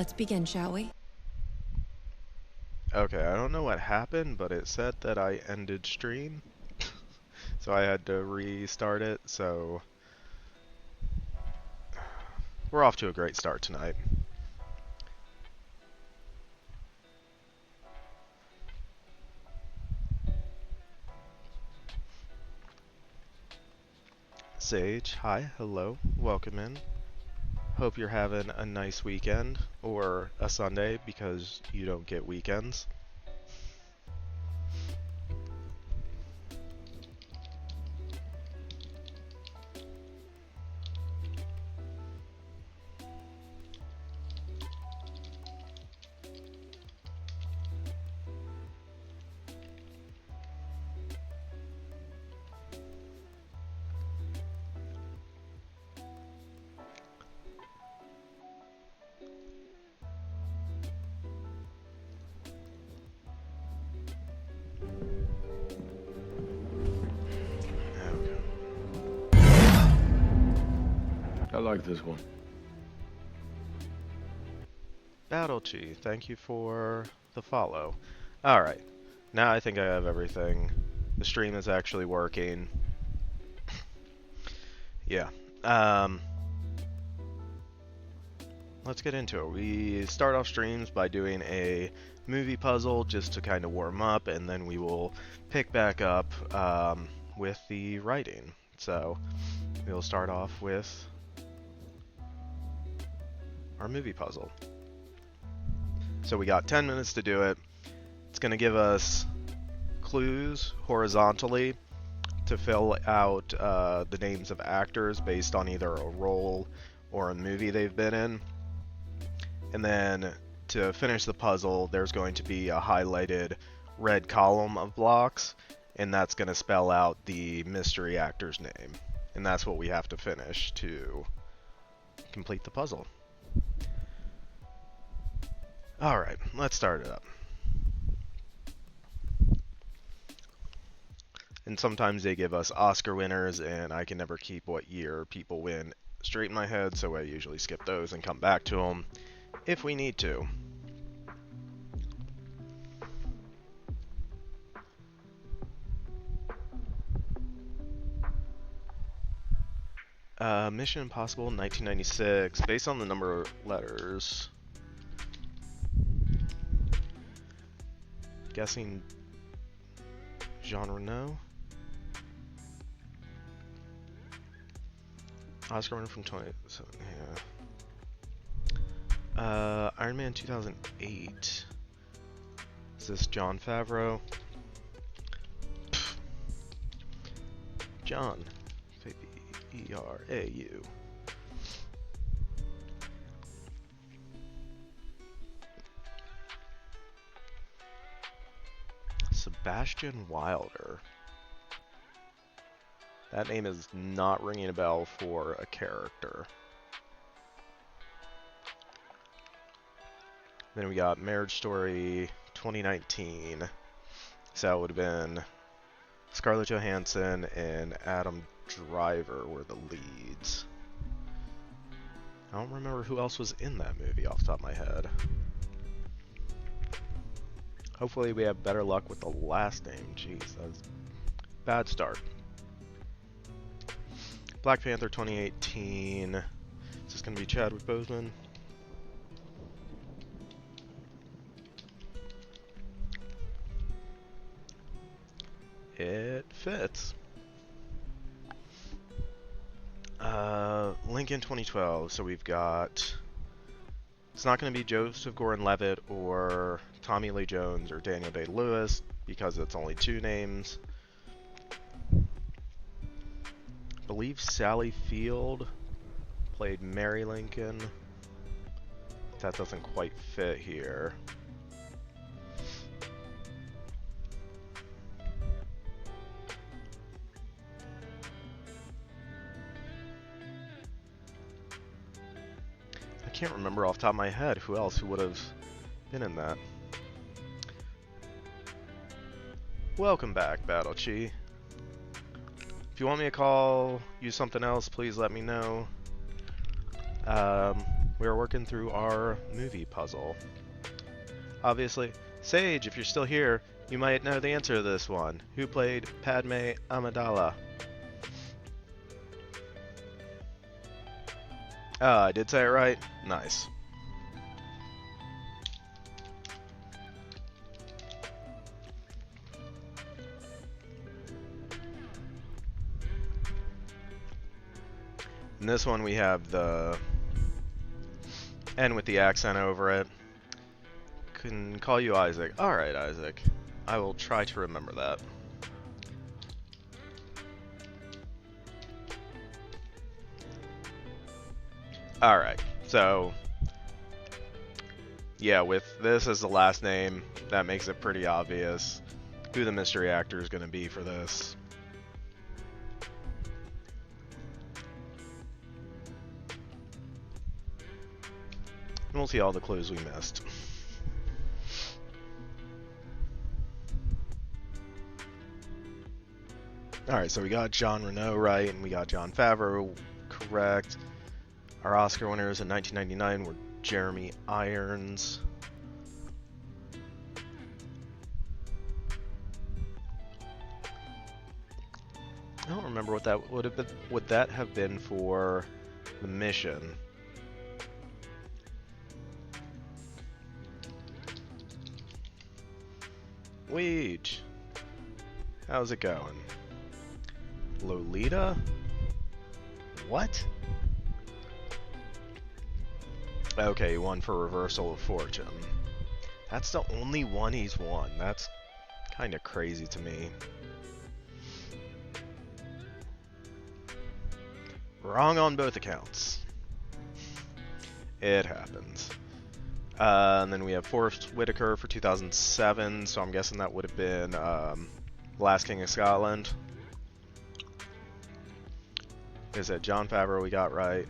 Let's begin, shall we? Okay, I don't know what happened, but it said that I ended stream, so I had to restart it, so we're off to a great start tonight. Sage, hi, hello, welcome in. Hope you're having a nice weekend, or a Sunday, because you don't get weekends. I like this one. Battle-Chi, thank you for the follow. Alright, now I think I have everything. The stream is actually working. Yeah. Let's get into it. We start off streams by doing a movie puzzle just to kind of warm up, and then we will pick back up with the writing. So we'll start off with our movie puzzle. So we got 10 minutes to do it. It's going to give us clues horizontally to fill out the names of actors based on either a role or a movie they've been in. And then to finish the puzzle, there's going to be a highlighted red column of blocks, and that's going to spell out the mystery actor's name. And that's what we have to finish to complete the puzzle. Alright, let's start it up. And sometimes they give us Oscar winners, and I can never keep what year people win straight in my head, so I usually skip those and come back to them if we need to. Mission Impossible 1996, based on the number of letters. Guessing Jean Reno. Oscar winner from 20. So, yeah. Iron Man 2008. Is this Jon Favreau? Pfft. John. E-R-A-U. Sebastian Wilder. That name is not ringing a bell for a character. Then we got Marriage Story 2019. So that would have been Scarlett Johansson and Adam Driver were the leads. I don't remember who else was in that movie off the top of my head. Hopefully we have better luck with the last name. Jeez, that was a bad start. Black Panther 2018. Is this going to be Chadwick Boseman? It fits. Lincoln 2012. So we've got... It's not going to be Joseph Gordon-Levitt or Tommy Lee Jones or Daniel Day-Lewis because it's only two names. I believe Sally Field played Mary Lincoln. That doesn't quite fit here. I can't remember off the top of my head who else who would have been in that. Welcome back, Battle-Chi. If you want me to all, use something else, please let me know. we're working through our movie puzzle. Obviously, Sage, if you're still here, you might know the answer to this one. Who played Padme Amidala? I did say it right? Nice. In this one we have the N with the accent over it. Can call you Isaac. Alright, Isaac. I will try to remember that. Alright, so yeah, with this as the last name, that makes it pretty obvious who the mystery actor is going to be for this. And we'll see all the clues we missed. Alright, so we got Jean Reno right, and we got Jon Favreau correct. Our Oscar winners in 1999 were Jeremy Irons. I don't remember what that would have been. Would that have been for The Mission? Weege, how's it going? Lolita? What? Okay, he won for Reversal of Fortune. That's the only one he's won. That's kind of crazy to me. Wrong on both accounts. It happens. And then we have Forrest Whitaker for 2007, so I'm guessing that would have been Last King of Scotland. Is that Jon Favreau we got right?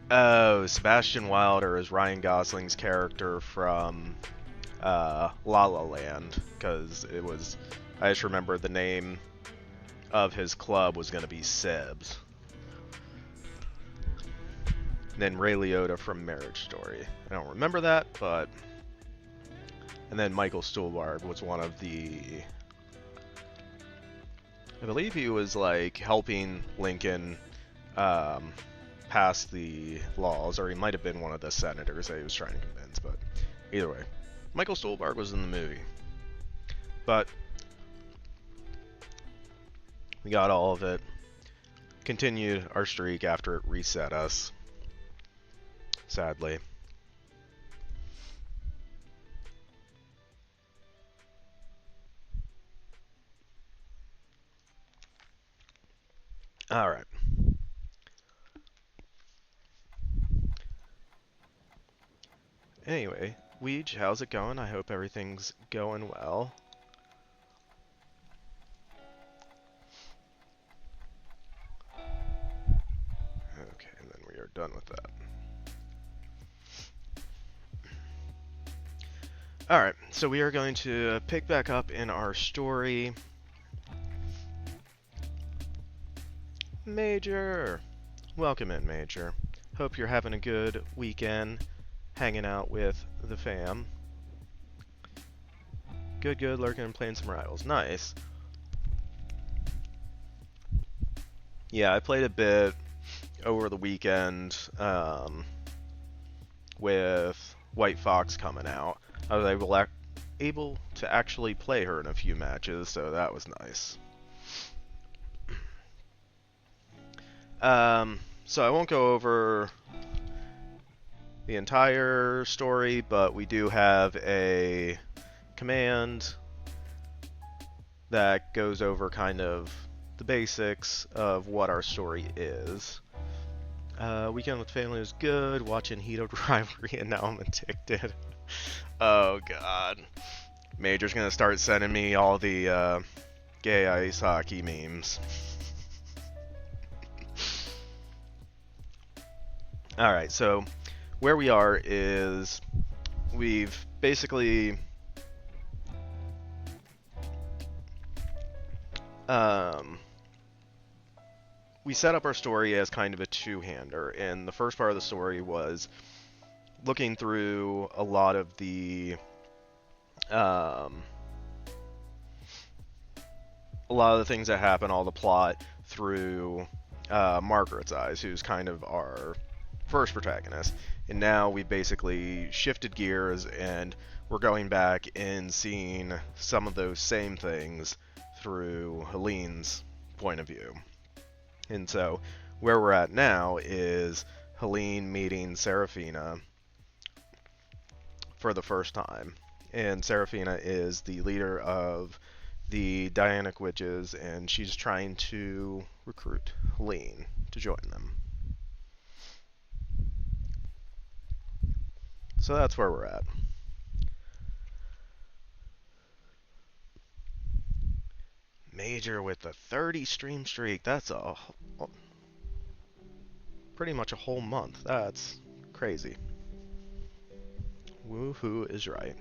Oh, Sebastian Wilder is Ryan Gosling's character from La La Land, because it was, I just remember the name of his club was going to be Seb's. And then Ray Liotta from Marriage Story. I don't remember that, but... And then Michael Stuhlbarg was one of the... I believe he was, like, helping Lincoln pass the laws, or he might have been one of the senators that he was trying to convince, but either way. Michael Stuhlbarg was in the movie. But we got all of it. Continued our streak after it reset us. Sadly. Alright. Anyway, Weege, how's it going? I hope everything's going well. Okay, and then we are done with that. Alright, so we are going to pick back up in our story. Major! Welcome in, Major. Hope you're having a good weekend hanging out with the fam. Good, lurking and playing some rivals. Nice. Yeah, I played a bit over the weekend with White Fox coming out. I was able to actually play her in a few matches, so that was nice. So I won't go over the entire story, but we do have a command that goes over kind of the basics of what our story is. Weekend with family was good, watching Heated Rivalry, and now I'm addicted. Oh god. Major's gonna start sending me all the gay ice hockey memes. Alright, so where we are is we've basically we set up our story as kind of a two-hander, and the first part of the story was looking through a lot of um, things that happen, all the plot through Margaret's eyes, who's kind of our first protagonist. And now we've basically shifted gears and we're going back and seeing some of those same things through Helene's point of view. And so where we're at now is Helene meeting Seraphina for the first time. And Seraphina is the leader of the Dianic Witches, and she's trying to recruit Helene to join them. So that's where we're at. Major with the 30 stream streak. That's pretty much a whole month. That's crazy. Woohoo is right.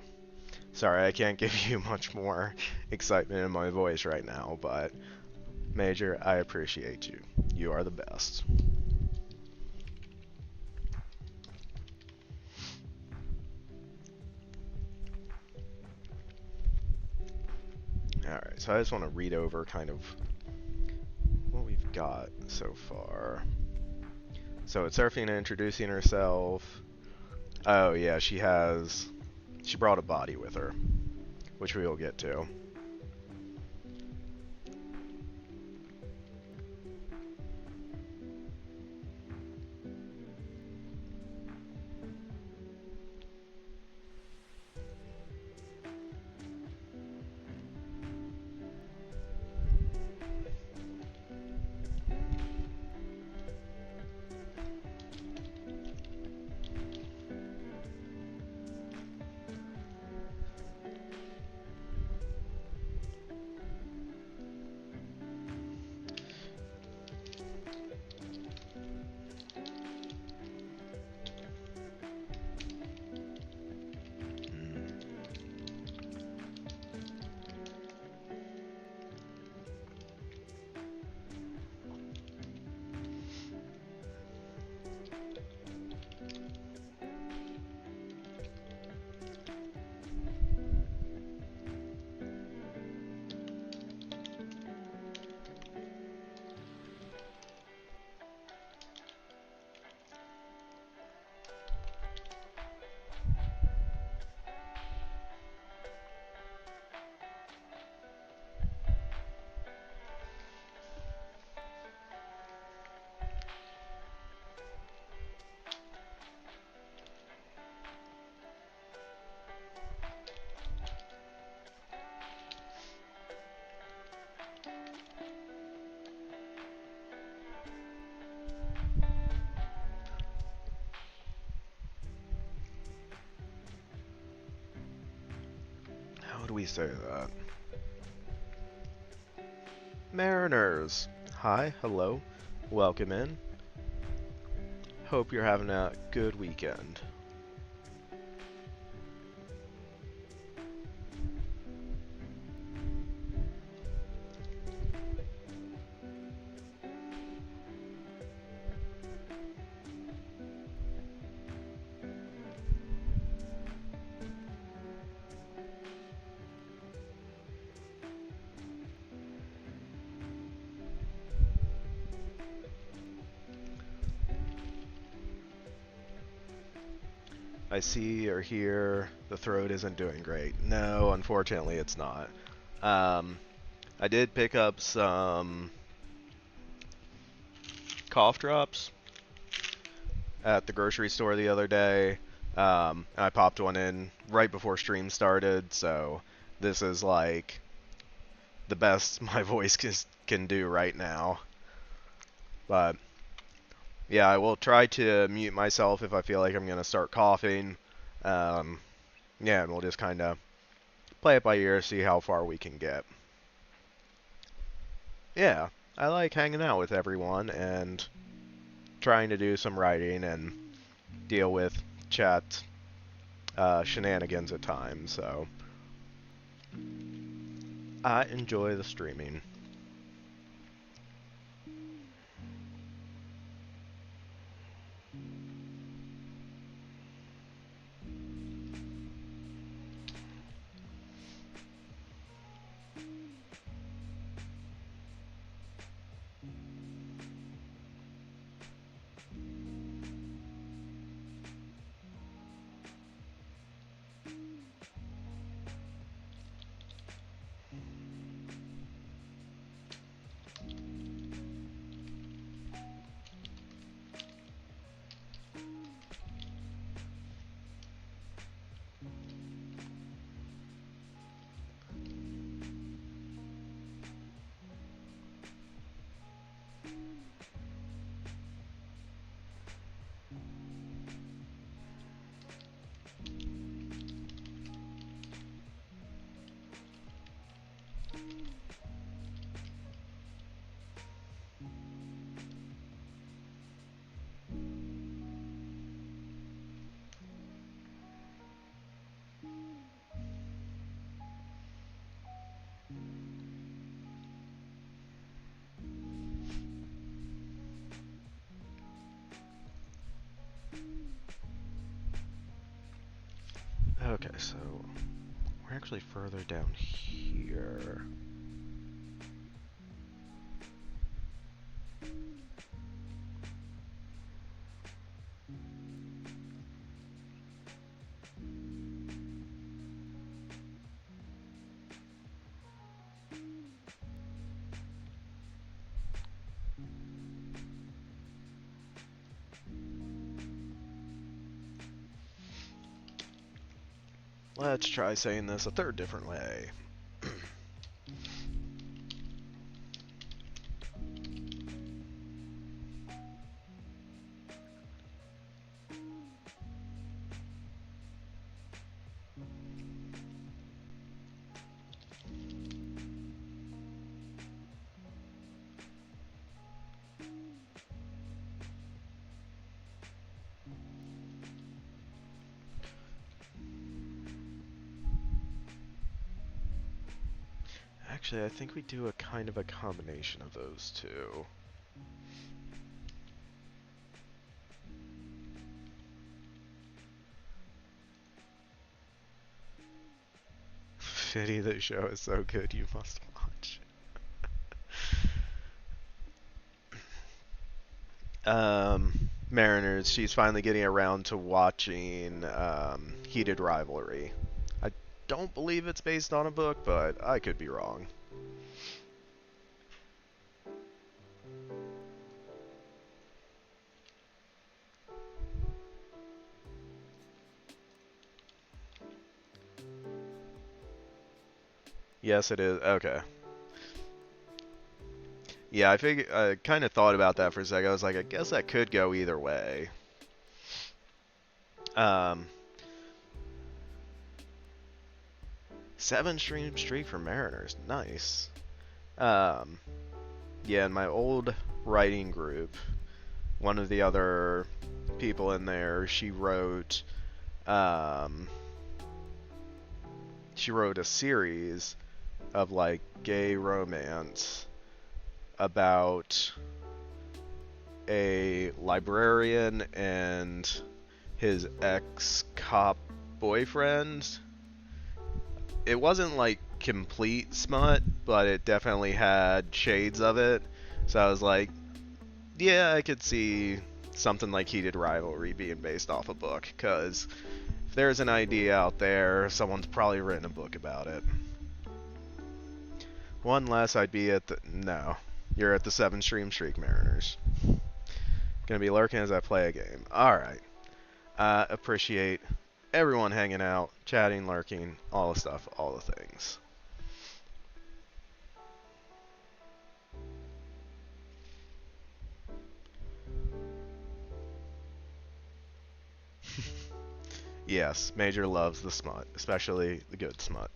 Sorry, I can't give you much more excitement in my voice right now, but Major, I appreciate you. You are the best. Alright, so I just want to read over kind of what we've got so far. So it's Seraphina introducing herself. Oh yeah, she brought a body with her, which we will get to. How do we say that? Mariners! Hi, hello, welcome in. Hope you're having a good weekend. I see or hear the throat isn't doing great. No, unfortunately it's not. I did pick up some cough drops at the grocery store the other day. I popped one in right before stream started, so this is like the best my voice can do right now. But yeah, I will try to mute myself if I feel like I'm going to start coughing. Yeah, and we'll just kind of play it by ear, see how far we can get. Yeah, I like hanging out with everyone and trying to do some writing and deal with chat shenanigans at times, so I enjoy the streaming. Okay, so we're actually further down here. Let's try saying this a third different way. Actually, I think we do a kind of a combination of those two. Pity the show is so good you must watch. Mariners, she's finally getting around to watching Heated Rivalry. I don't believe it's based on a book, but I could be wrong. Yes, it is. Okay. Yeah, I kind of thought about that for a second. I was like, I guess that could go either way. Um, 7-stream streak for Mariners. Nice. Yeah, in my old writing group, one of the other people in there, um, she wrote a series of like gay romance about a librarian and his ex-cop boyfriend. It wasn't like complete smut, but it definitely had shades of it. So I was like, yeah, I could see something like Heated Rivalry being based off a book, because if there's an idea out there, someone's probably written a book about it. One less, I'd be at the... No. You're at the 7-stream streak, Mariners. Gonna be lurking as I play a game. Alright. Appreciate everyone hanging out, chatting, lurking, all the stuff, all the things. Yes, Major loves the smut, especially the good smut.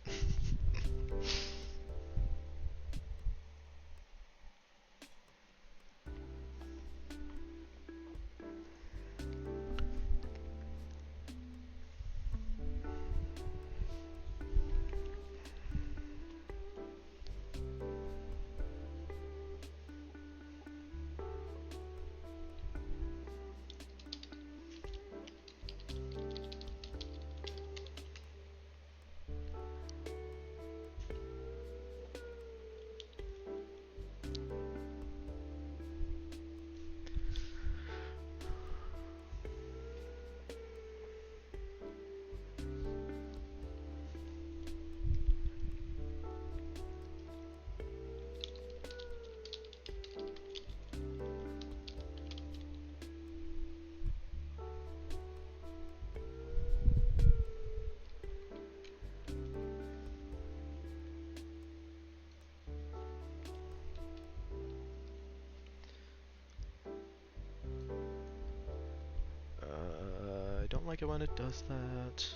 I don't like it when it does that.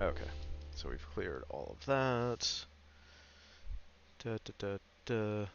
Okay, so we've cleared all of that. Da, da, da, da.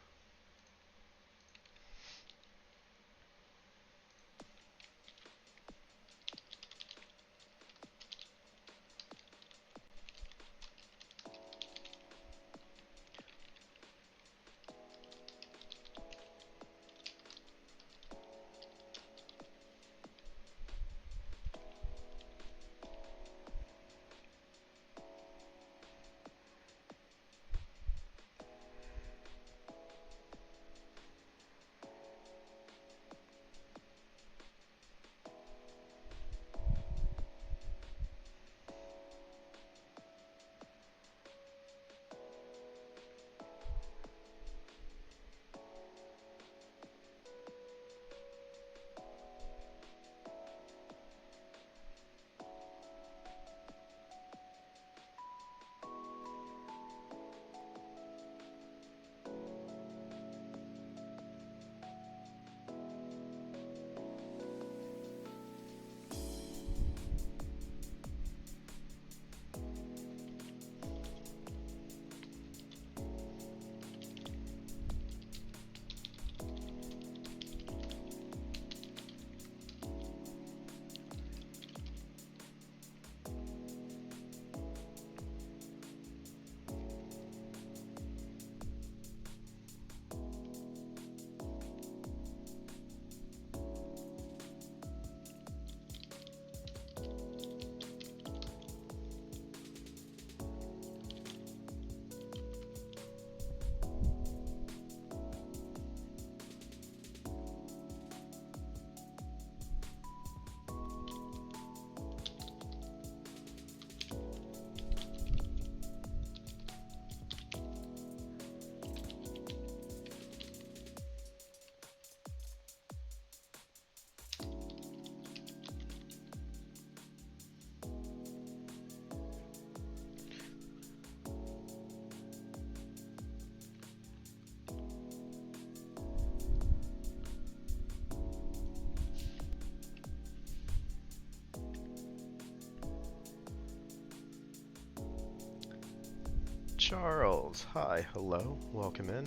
Charles, hi, hello, welcome in.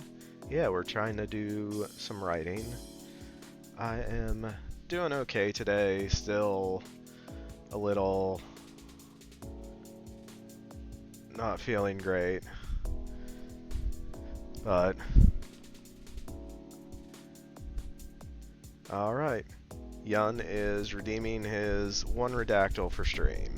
Yeah, we're trying to do some writing. I am doing okay today, still a little not feeling great, but alright. Yun is redeeming his one redactyl for stream.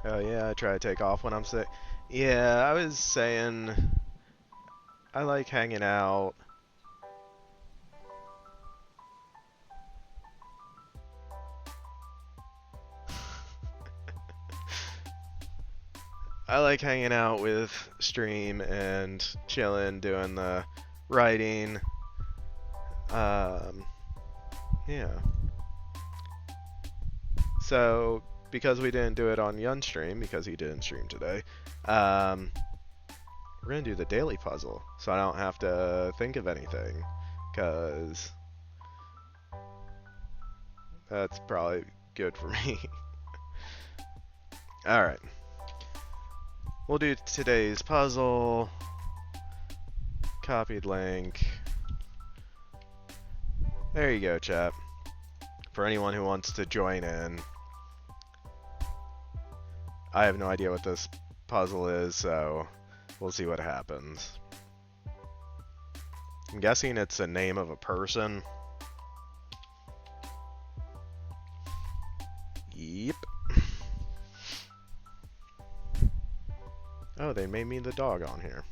Oh yeah, I try to take off when I'm sick. Yeah, I was saying I like hanging out. I like hanging out with Stream and chilling, doing the writing. Yeah. So, because we didn't do it on Yun's stream, because he didn't stream today, we're gonna do the daily puzzle, so I don't have to think of anything, because that's probably good for me. Alright. We'll do today's puzzle. Copied link. There you go, chat. For anyone who wants to join in. I have no idea what this puzzle is, so we'll see what happens. I'm guessing it's a name of a person. Yep. Oh, they made me the dog on here.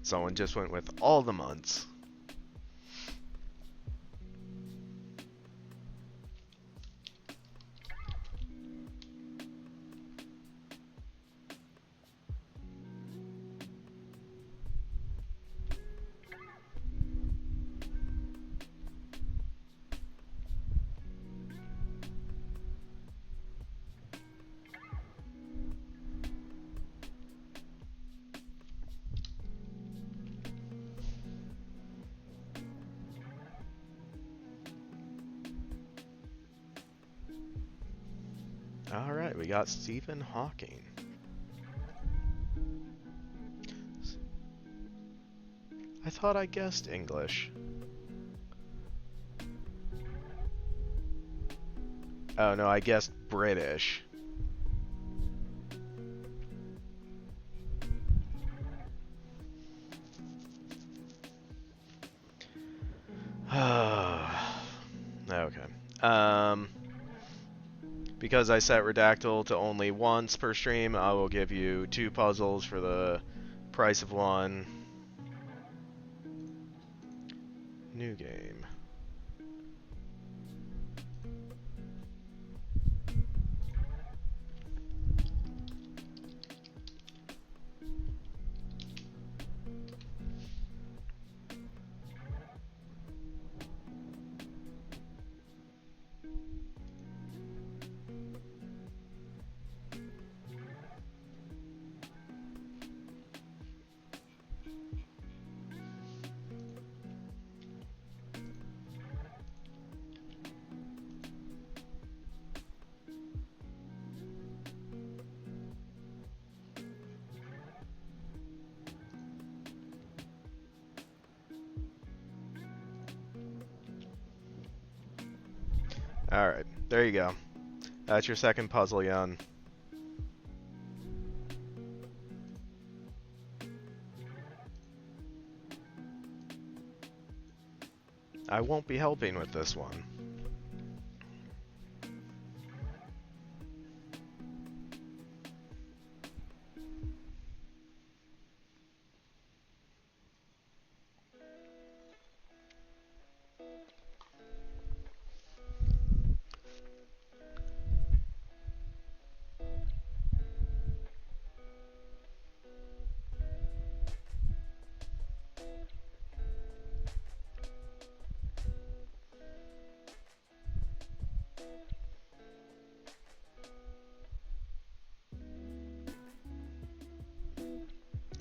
Someone just went with all the months. Alright, we got Stephen Hawking. I thought I guessed English. Oh no, I guessed British. Okay. Because I set Redactyl to only once per stream, I will give you 2 puzzles for the price of 1. New game. Alright, there you go. That's your second puzzle, Jan. I won't be helping with this one.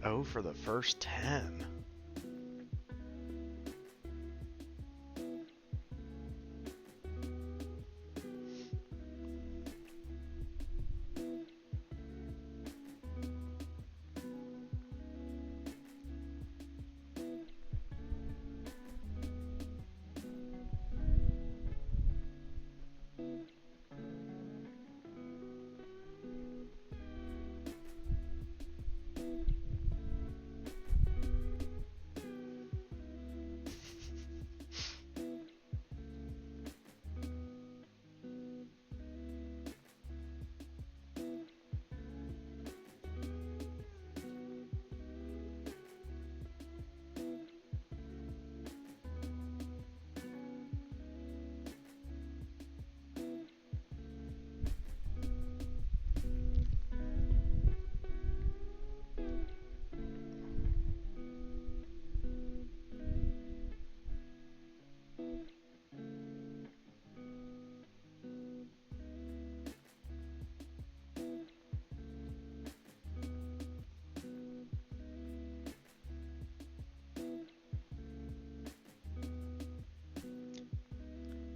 Oh, for the first 10.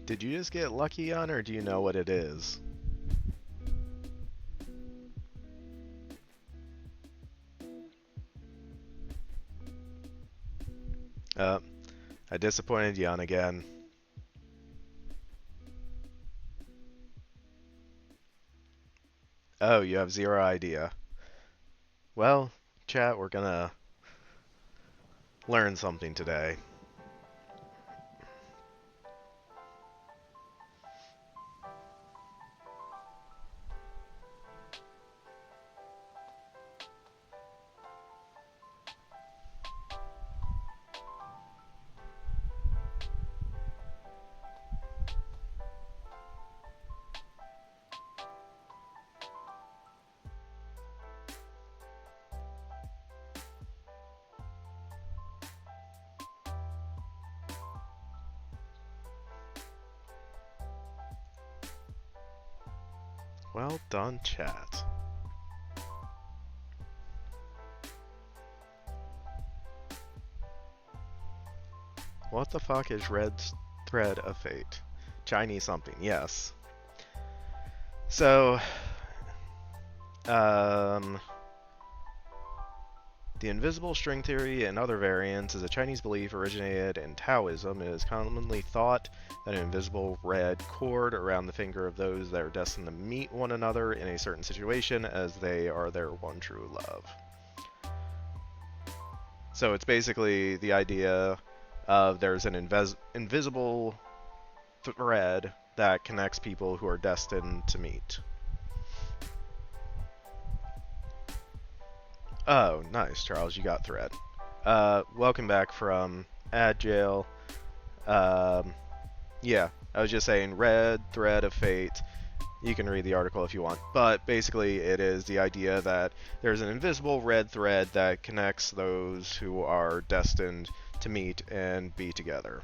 Did you just get lucky on, or do you know what it is? I disappointed Jan again. Oh, you have 0 idea. Well, chat, we're gonna learn something today. Well done, chat. What the fuck is red thread of fate? Chinese something, yes. So, the invisible string theory and other variants is a Chinese belief originated in Taoism. It is commonly thought that an invisible red cord around the finger of those that are destined to meet one another in a certain situation as they are their one true love. So it's basically the idea of there's an invisible thread that connects people who are destined to meet. Oh, nice, Charles, you got thread. Welcome back from ad jail. Yeah, I was just saying, red thread of fate. You can read the article if you want. But basically, it is the idea that there's an invisible red thread that connects those who are destined to meet and be together.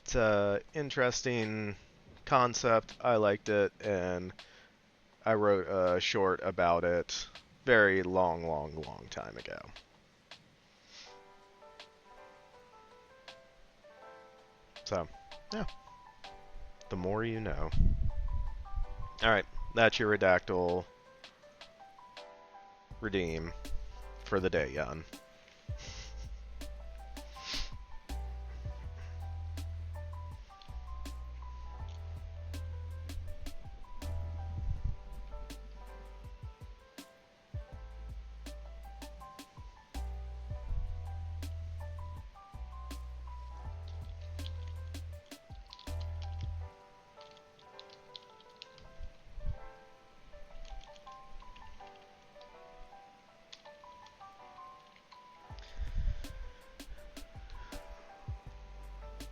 It's an interesting concept. I liked it, and I wrote a short about it very long time ago. So, yeah. The more you know. Alright, that's your redactyl redeem for the day, Jan.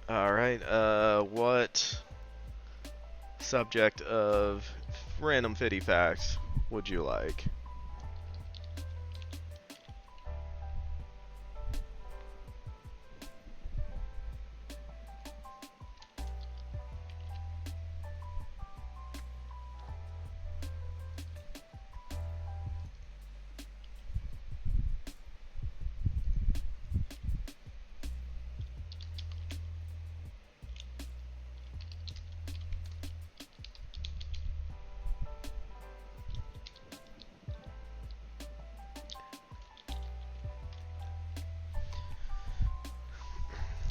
Alright, what subject of random fitty facts would you like?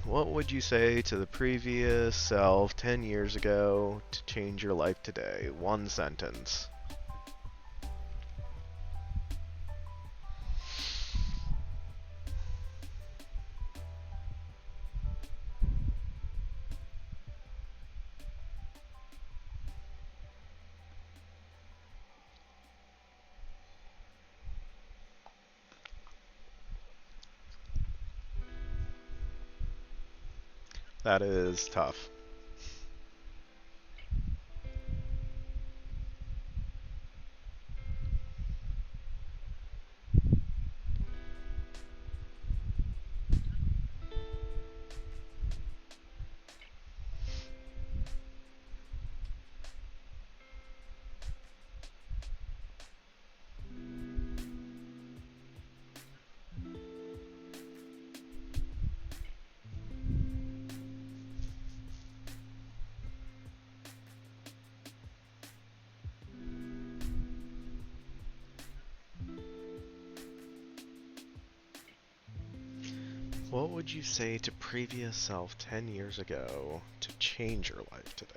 What would you say to the previous self 10 years ago to change your life today? One sentence. That is tough. What would you say to previous self 10 years ago to change your life today?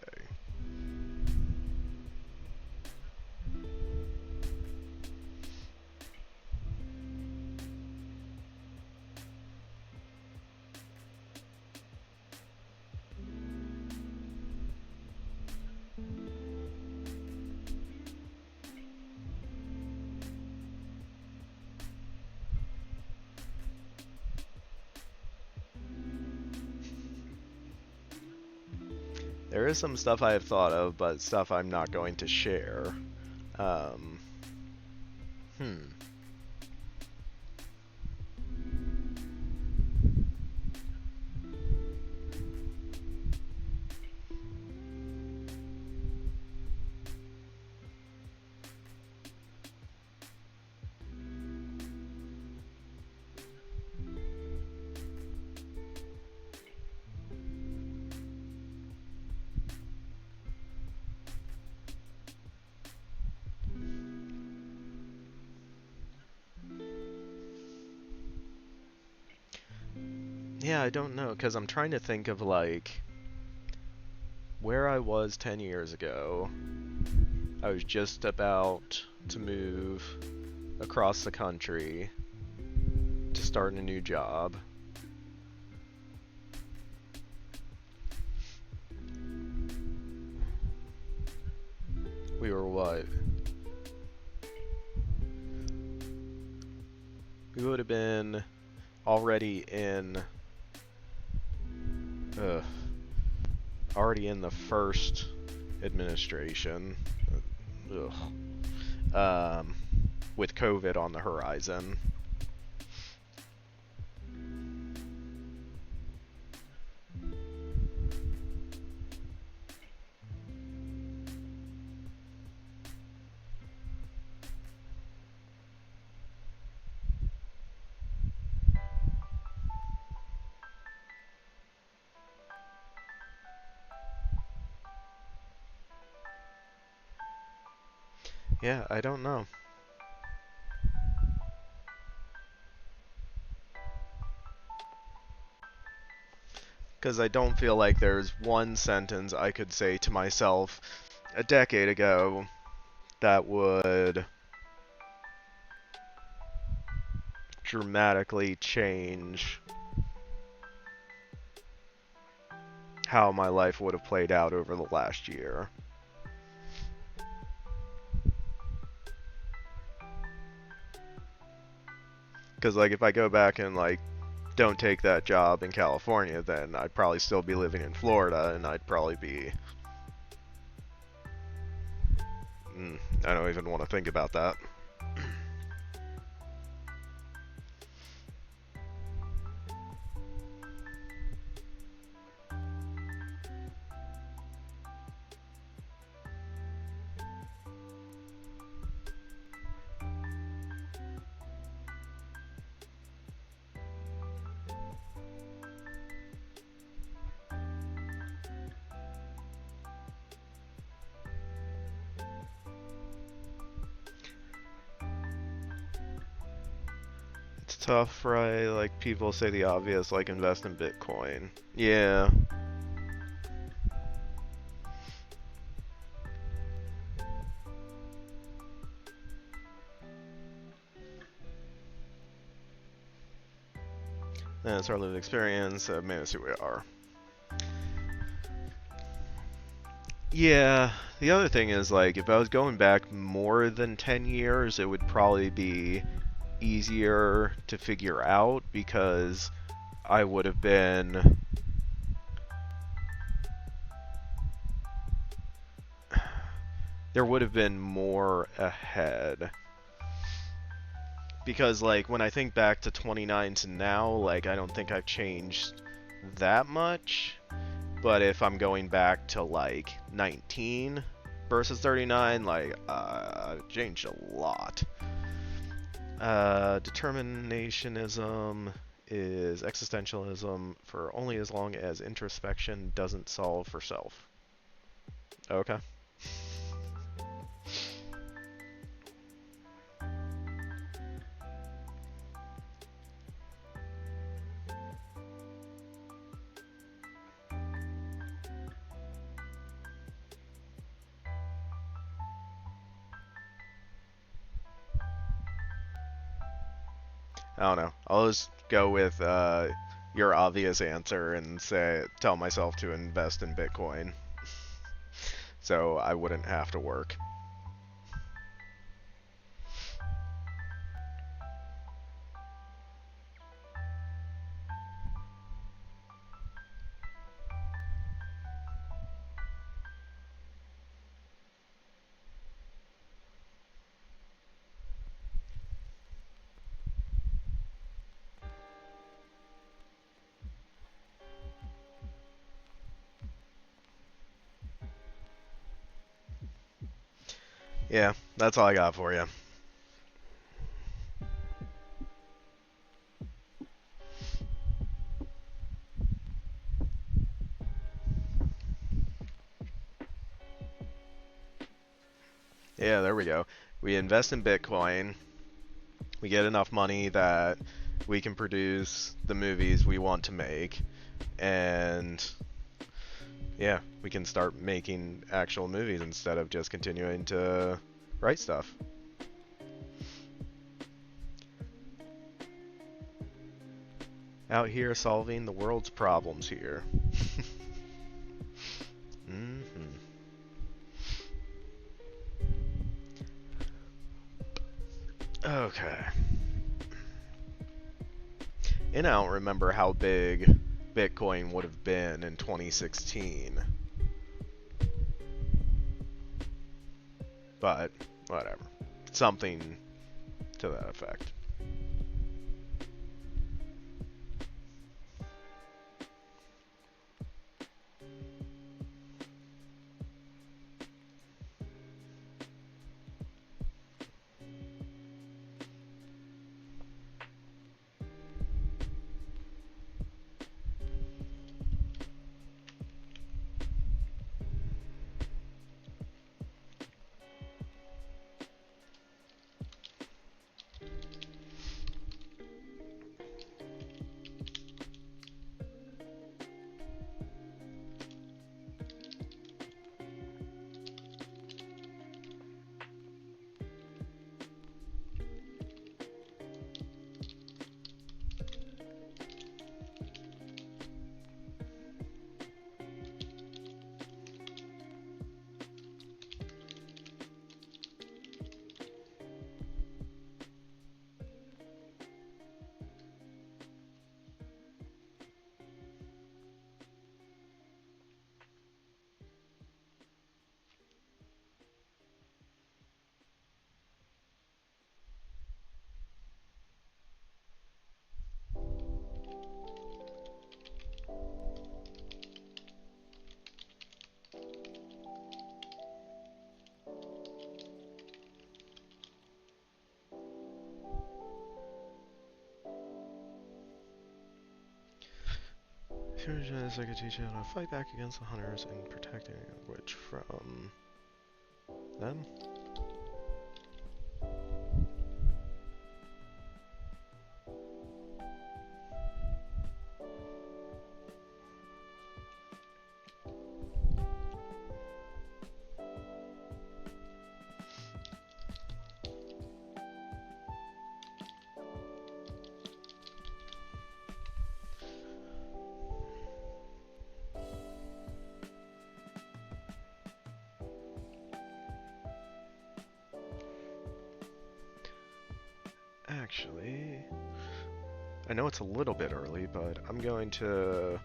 There is some stuff I have thought of, but stuff I'm not going to share. Yeah, I don't know, because I'm trying to think of, like, where I was 10 years ago. I was just about to move across the country to start a new job. We were what? We would have been already in, ugh, already in the first administration. Ugh. With COVID on the horizon. Yeah, I don't know. Because I don't feel like there's one sentence I could say to myself a decade ago that would dramatically change how my life would have played out over the last year. Because, like, if I go back and, like, don't take that job in California, then I'd probably still be living in Florida, and I'd probably be... I don't even want to think about that. It's tough, right? Like, people say the obvious, like, invest in Bitcoin. Yeah. And it's our lived experience. Man, that's who we are. Yeah, the other thing is, like, if I was going back more than 10 years, it would probably be easier to figure out because I would have been... There would have been more ahead. Because, like, when I think back to 29 to now, like, I don't think I've changed that much. But if I'm going back to, like, 19 versus 39, like, I've changed a lot. Determinationism is existentialism for only as long as introspection doesn't solve for self. Okay. I don't know. I'll just go with your obvious answer and tell myself to invest in Bitcoin, so I wouldn't have to work. Yeah, that's all I got for you. Yeah, there we go. We invest in Bitcoin. We get enough money that we can produce the movies we want to make, and yeah, we can start making actual movies instead of just continuing to write stuff. Out here solving the world's problems here. Okay. And I don't remember how big Bitcoin would have been in 2016. But, whatever. Something to that effect. I could teach you how to fight back against the hunters and protect which from them. Actually, I know it's a little bit early, but I'm going to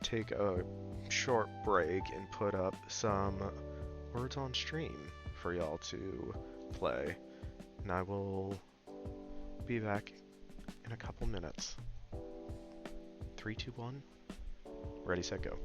take a short break and put up some words on stream for y'all to play, and I will be back in a couple minutes. 3, 2, 1, ready, set, go.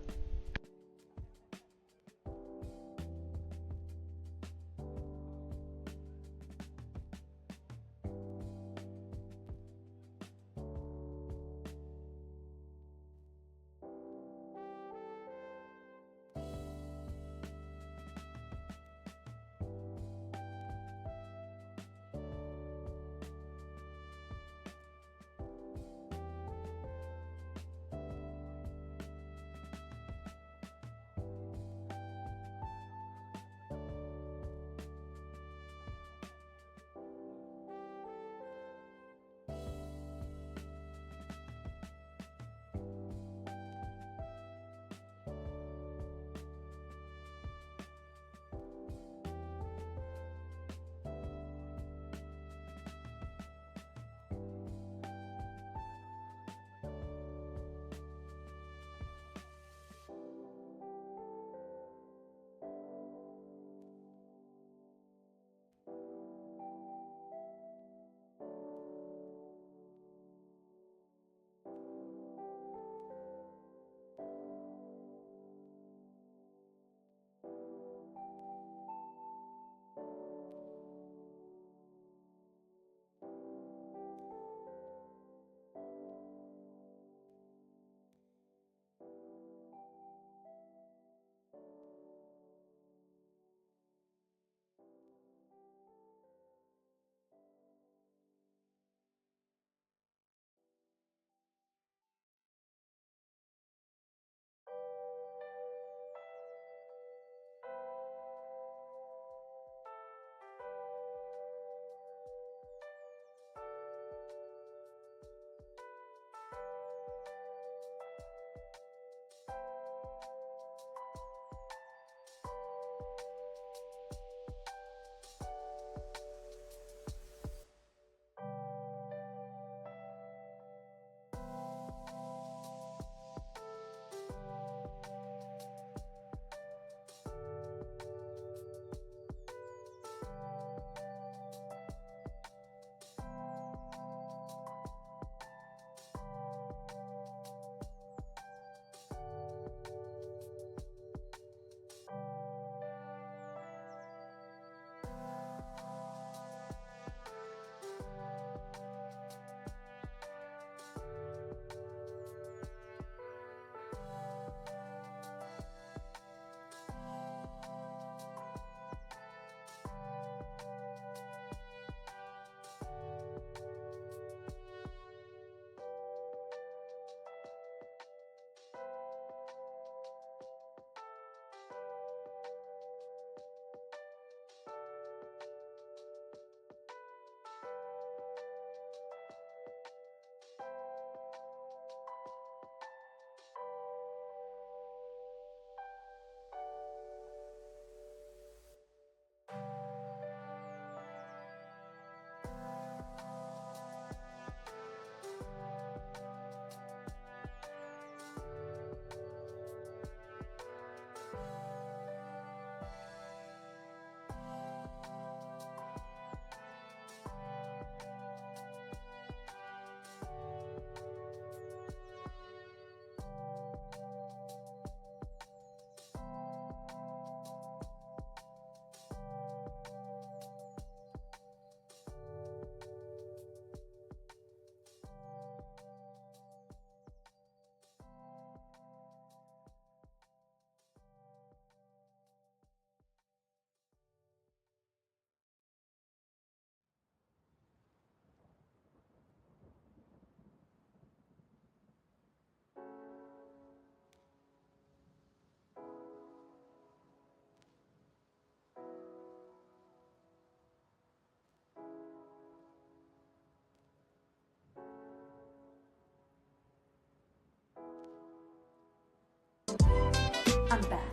I'm back.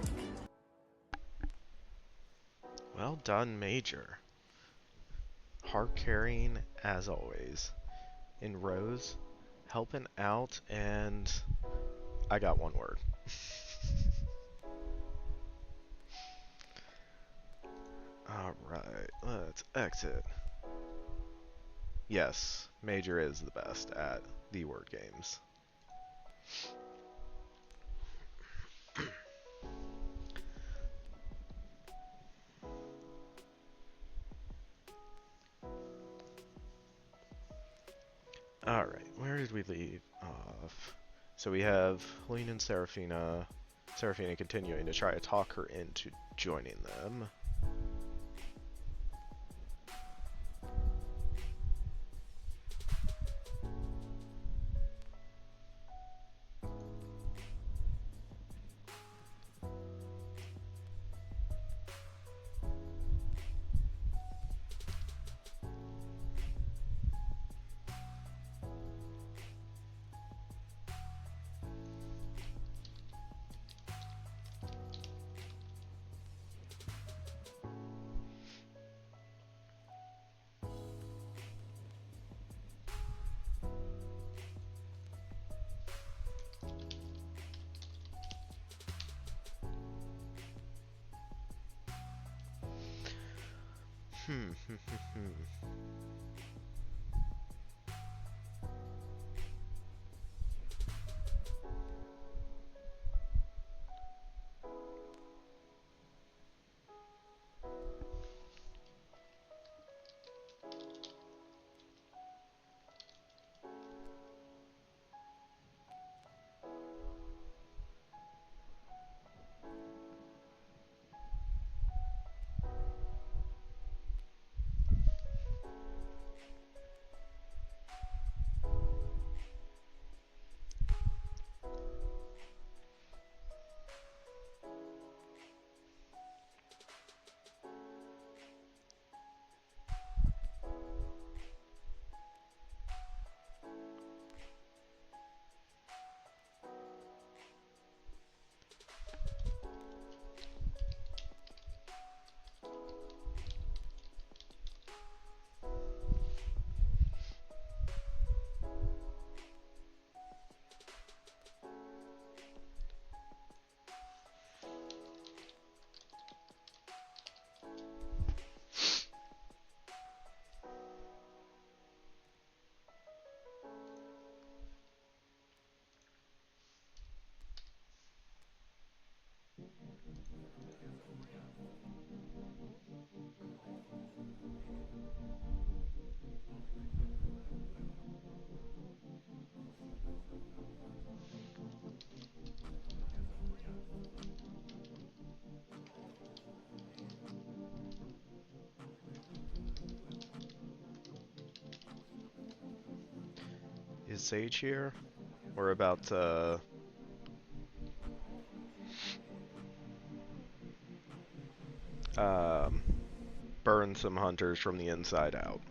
Well done, Major. Hard carrying as always. In rows, helping out, and I got one word. Alright, let's exit. Yes, Major is the best at the word games. Alright, where did we leave off? So we have Helene and Seraphina continuing to try to talk her into joining them. Is Sage here? We're about to burn some hunters from the inside out.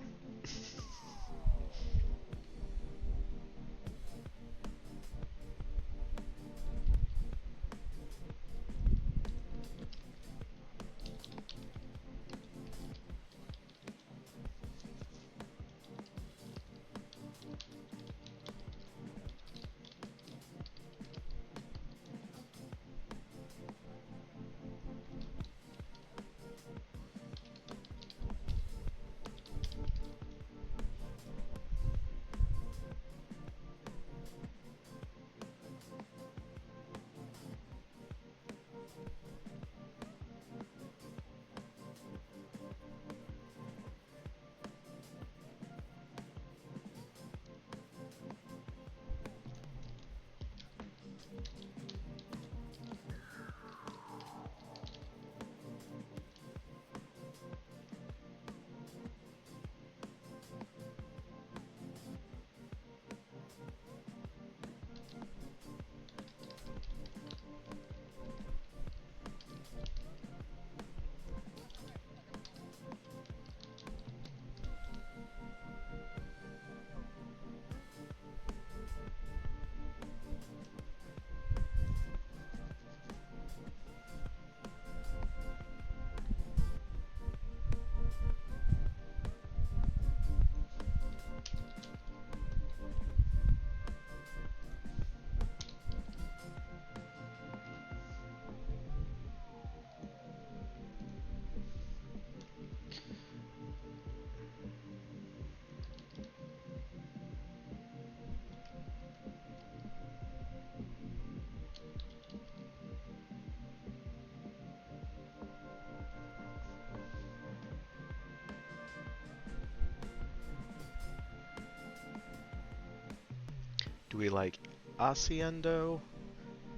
Do we like haciendo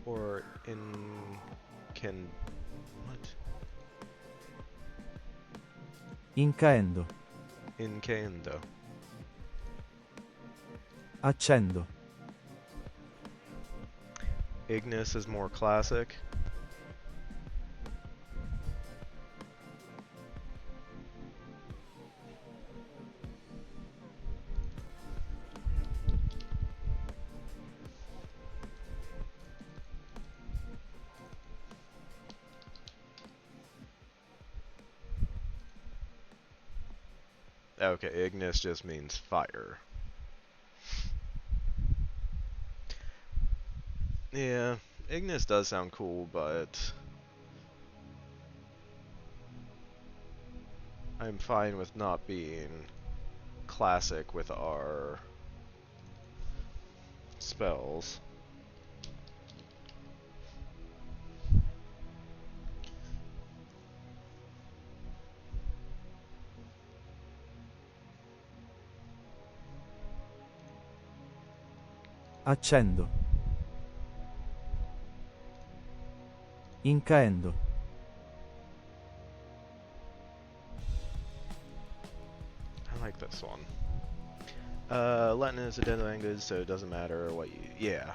or can what? Incaendo. Incaendo. Accendo. Ignis is more classic. Okay, Ignis just means fire. Yeah, Ignis does sound cool, but I'm fine with not being classic with our spells. Accendo. Incaendo. I like this one. Latin is a dead language, so it doesn't matter what you... Yeah.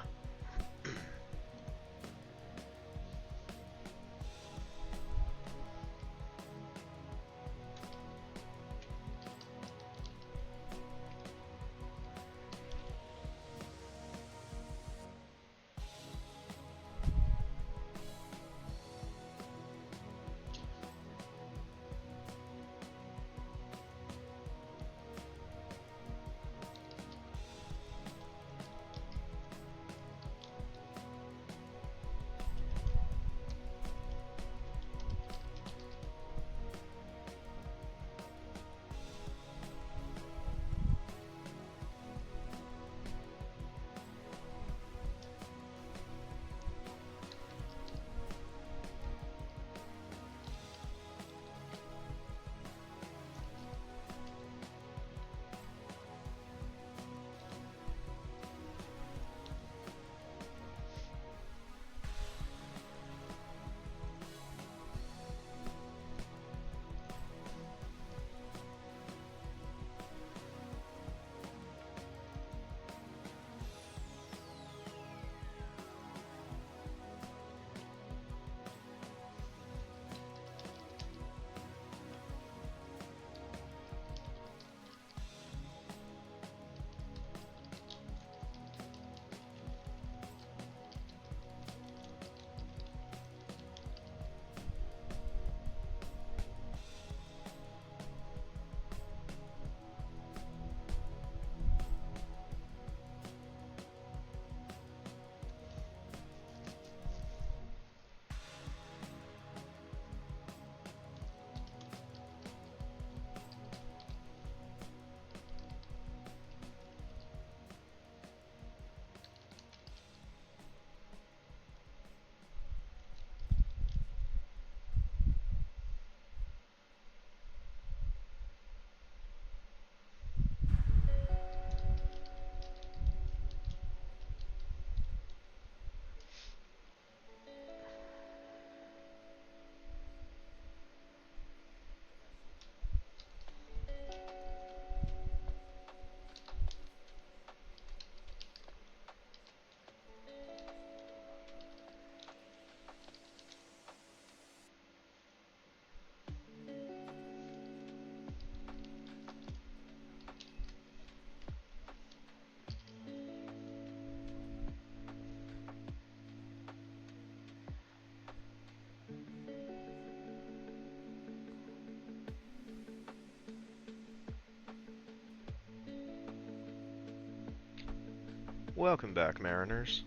Welcome back, Mariners.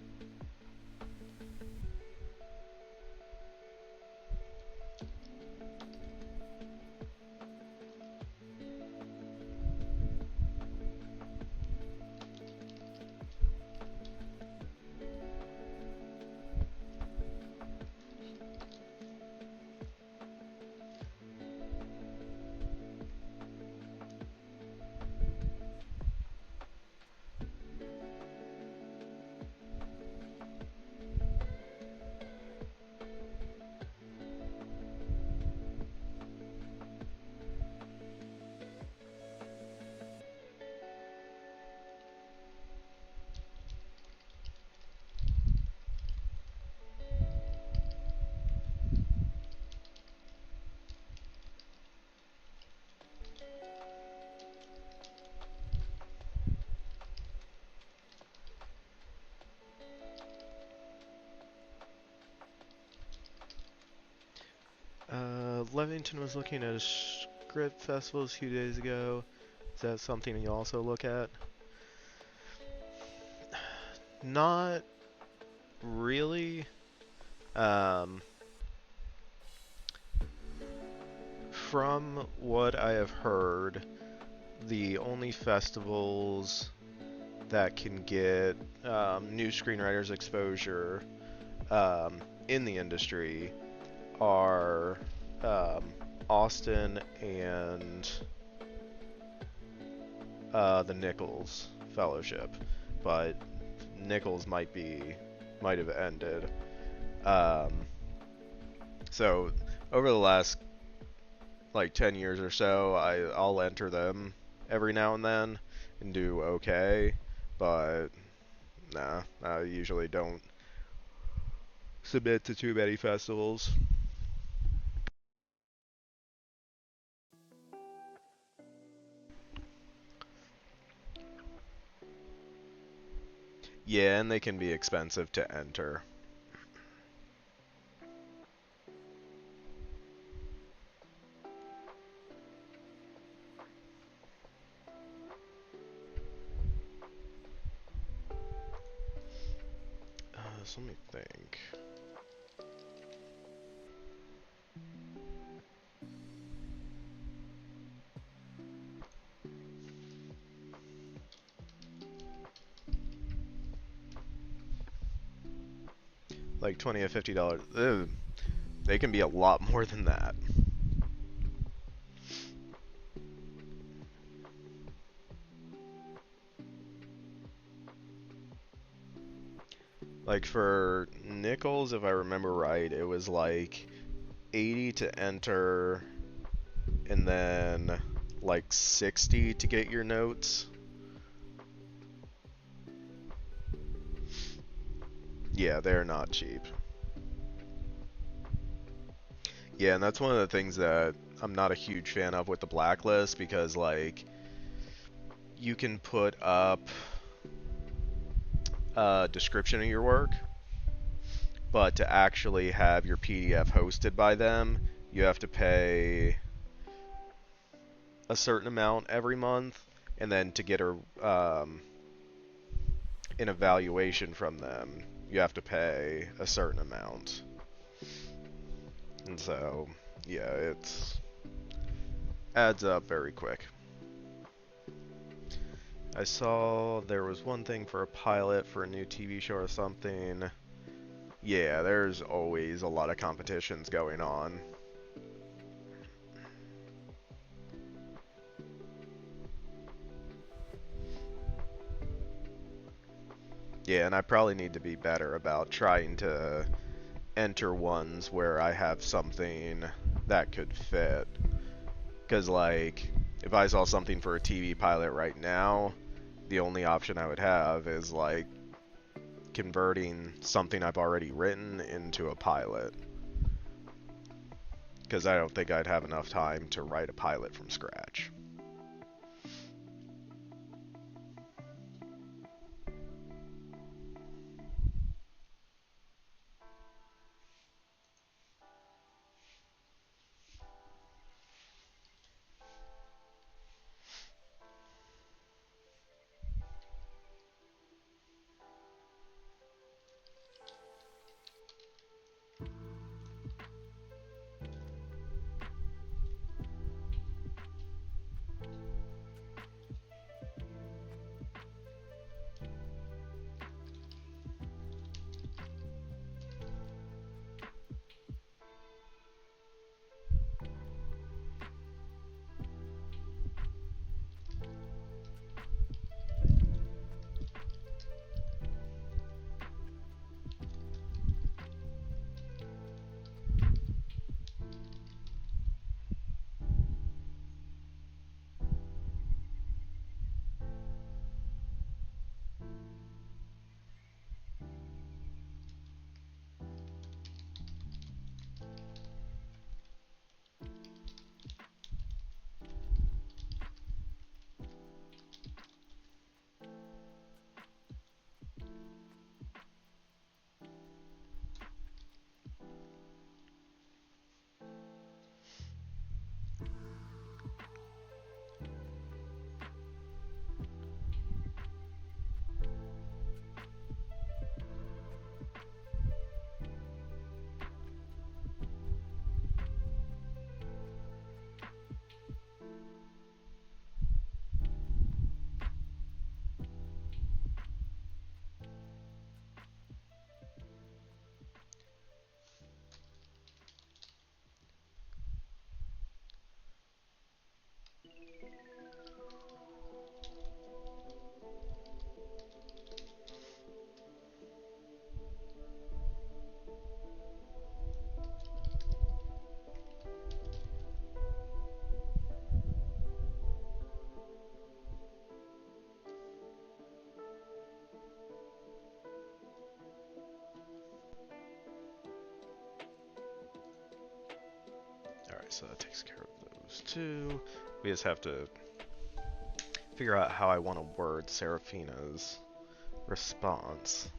Levington was looking at a script festival a few days ago. Is that something you also look at? Not really. Um, from what I have heard, the only festivals that can get new screenwriters exposure in the industry are Austin and the Nichols Fellowship, but Nichols might have ended. Um, so over the last like 10 years or so, I'll enter them every now and then and do okay, but nah, I usually don't submit to too many festivals. Yeah, and they can be expensive to enter. So let me think. Like 20 to $50. They can be a lot more than that. Like for Nichols, if I remember right, it was like 80 to enter and then like 60 to get your notes. Yeah, they're not cheap. Yeah, and that's one of the things that I'm not a huge fan of with the blacklist because like you can put up a description of your work, but to actually have your PDF hosted by them, you have to pay a certain amount every month, and then to get an evaluation from them, you have to pay a certain amount. And so, yeah, it adds up very quick. I saw there was one thing for a pilot for a new TV show or something. Yeah, there's always a lot of competitions going on. Yeah, and I probably need to be better about trying to enter ones where I have something that could fit. Because, like, if I saw something for a TV pilot right now, the only option I would have is, like, converting something I've already written into a pilot. Because I don't think I'd have enough time to write a pilot from scratch. so that takes care of those two. We just have to figure out how I want to word Seraphina's response.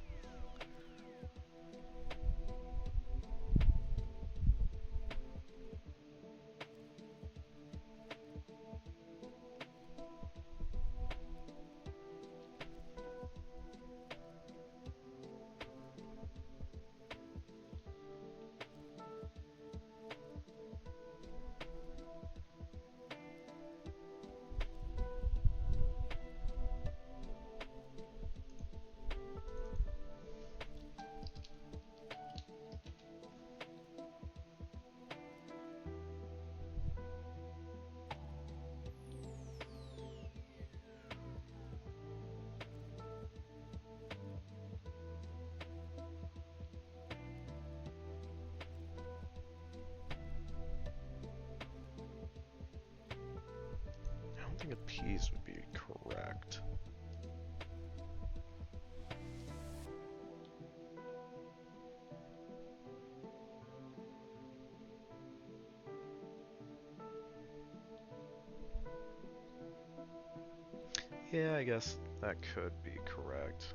I don't think appease would be correct. Yeah, I guess that could be correct.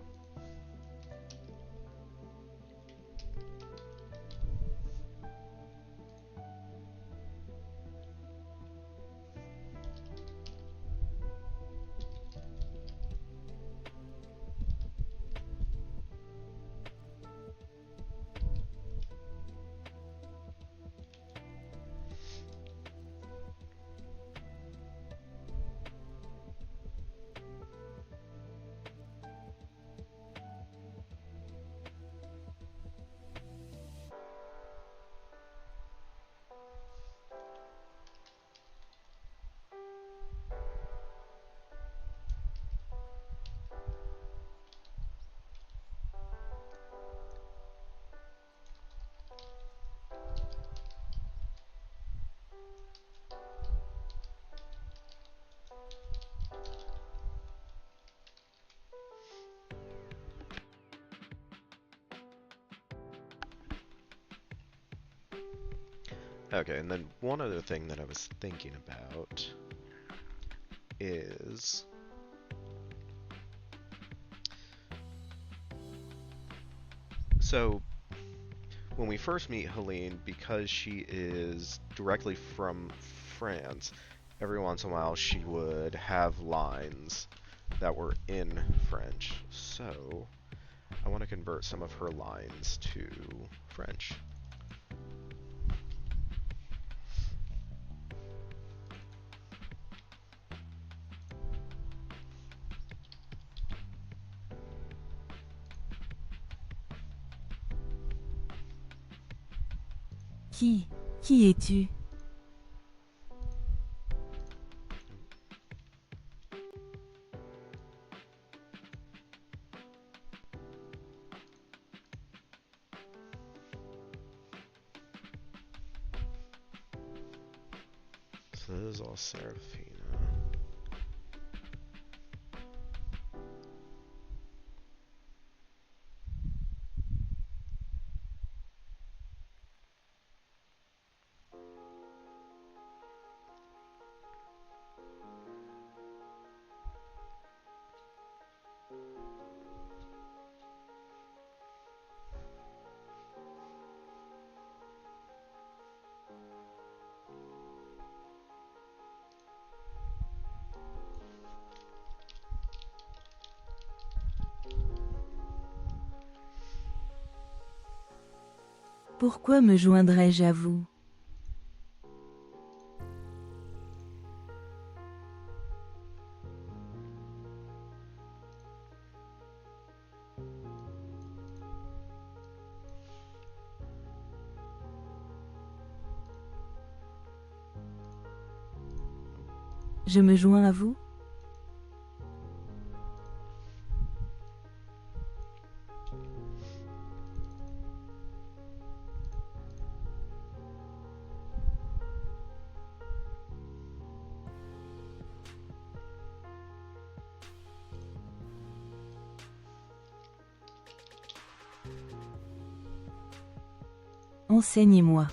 Okay, and then one other thing that I was thinking about is so when we first meet Helene, because she is directly from France, every once in a while she would have lines that were in French. So I want to convert some of her lines to French. Qui es-tu? So this is all Seraphina. Pourquoi me joindrais-je à vous? Je me joins à vous? Enseignez-moi.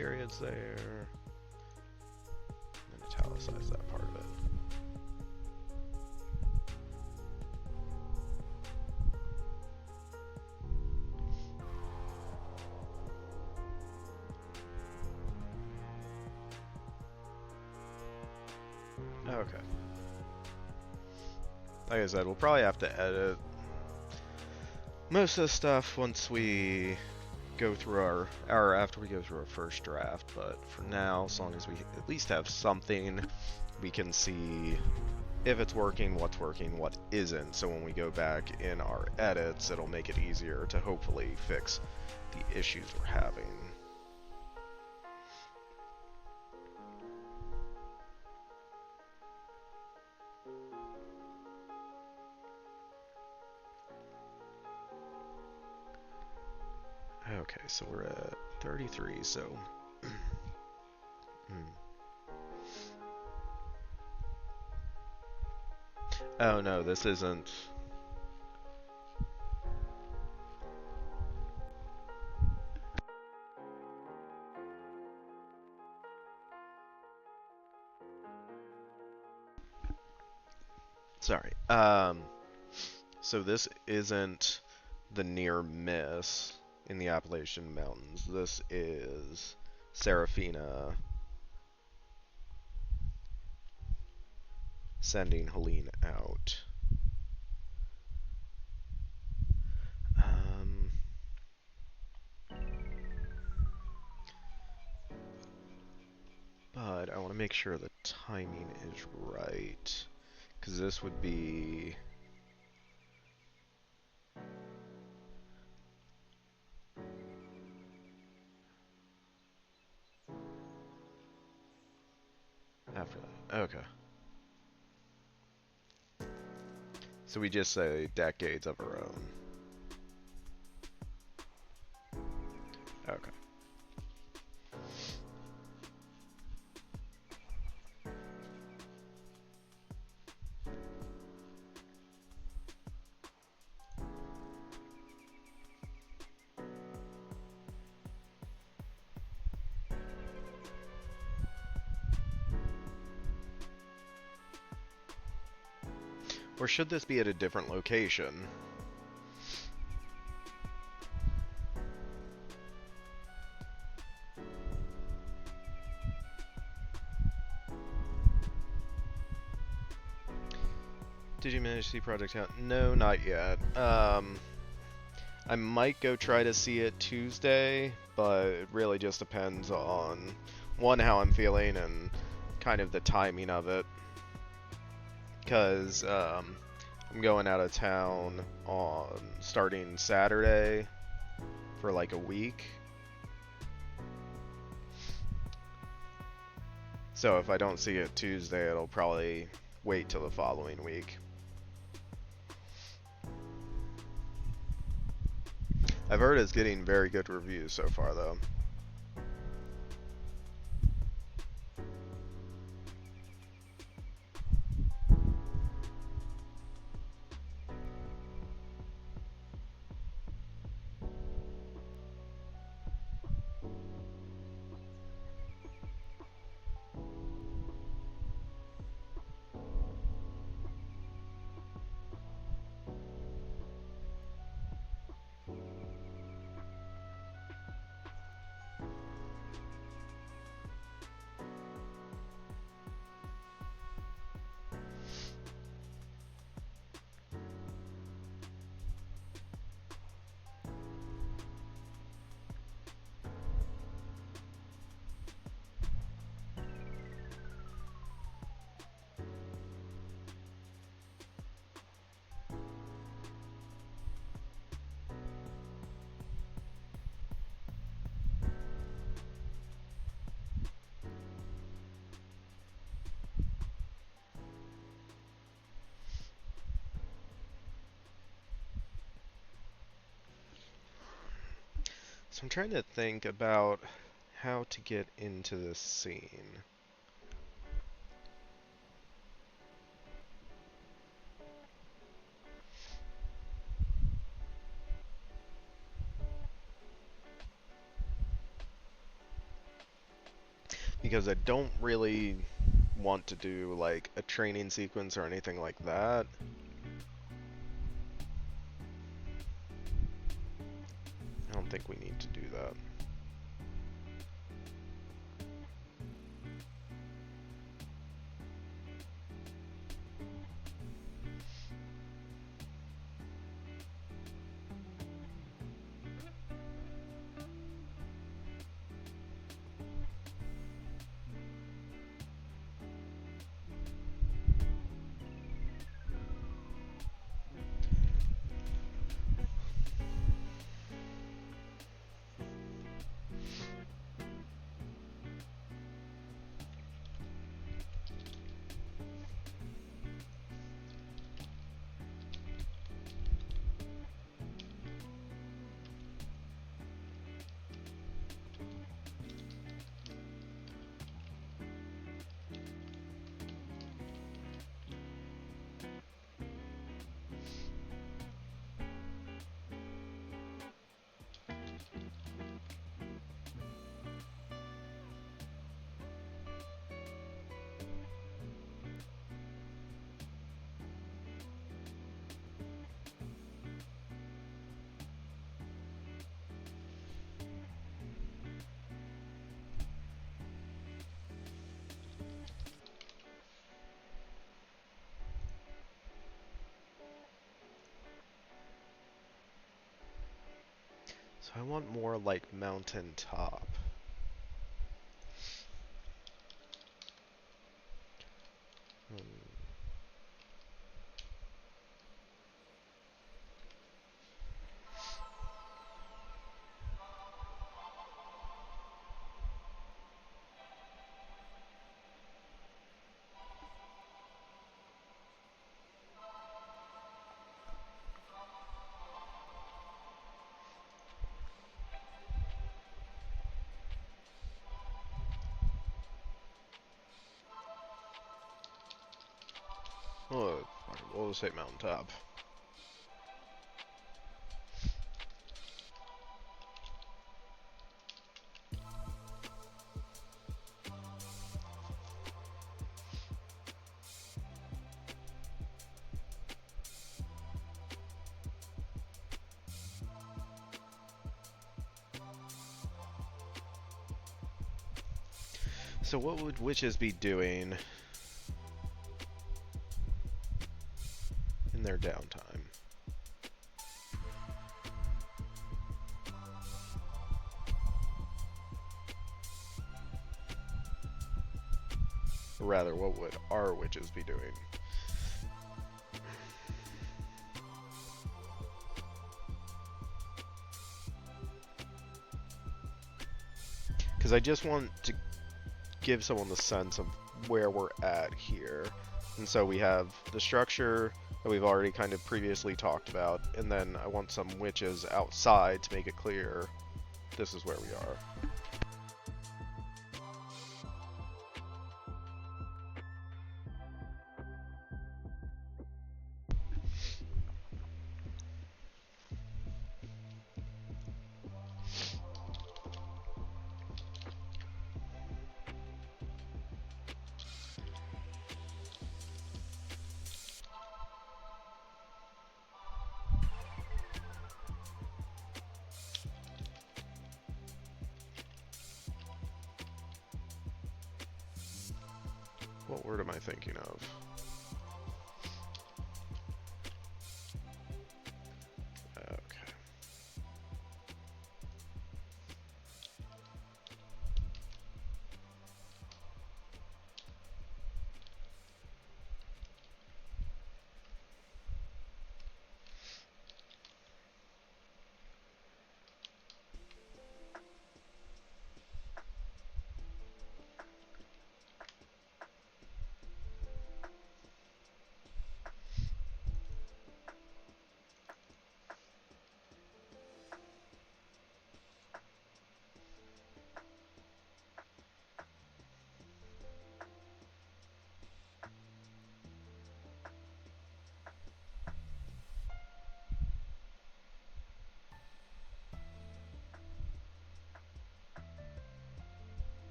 periods there. And italicize that part of it. Okay. Like I said, we'll probably have to edit most of the stuff once we go through after we go through our first draft, but for now, as long as we at least have something, we can see if it's working, what isn't, so when we go back in our edits, it'll make it easier to hopefully fix the issues we're having. Okay, so we're at 33, so... Oh no, this isn't... Sorry. So this isn't the near miss in the Appalachian Mountains. This is Serafina sending Helene out. But I want to make sure the timing is right, because this would be... after that. Okay. So we just say decades of our own. Okay. Or should this be at a different location? Did you manage to see Project Hound? No, not yet. I might go try to see it Tuesday, but it really just depends on, one, how I'm feeling and kind of the timing of it. Because I'm going out of town on starting Saturday for like a week. So if I don't see it Tuesday, it'll probably wait till the following week. I've heard it's getting very good reviews so far, though. So I'm trying to think about how to get into this scene. because I don't really want to do like a training sequence or anything like that. I don't think we need to do that. So I want more like mountain top. Oh, we'll say mountaintop. So what would witches be doing in their downtime? Or rather, what would our witches be doing? Because I just want to give someone the sense of where we're at here. And so we have the structure that we've already kind of previously talked about, and then I want some witches outside to make it clear this is where we are. What word am I thinking of? Okay.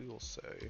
we will say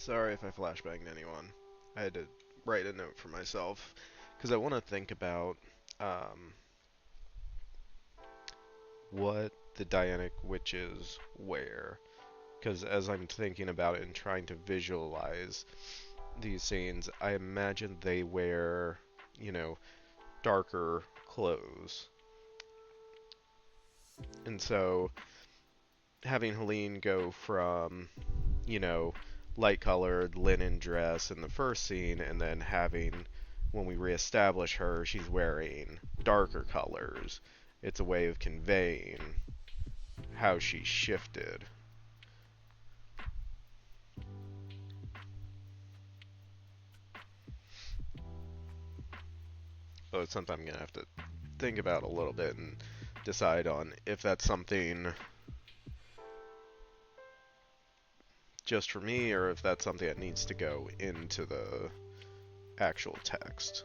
sorry if I flashbanged anyone. I had to write a note for myself because I want to think about what the Dianic witches wear. Because as I'm thinking about it and trying to visualize these scenes, I imagine they wear, darker clothes. And so having Helene go from, light colored linen dress in the first scene, and then having, when we reestablish her, she's wearing darker colors. It's a way of conveying how she shifted. So it's something I'm going to have to think about a little bit and decide on if that's something just for me or if that's something that needs to go into the actual text.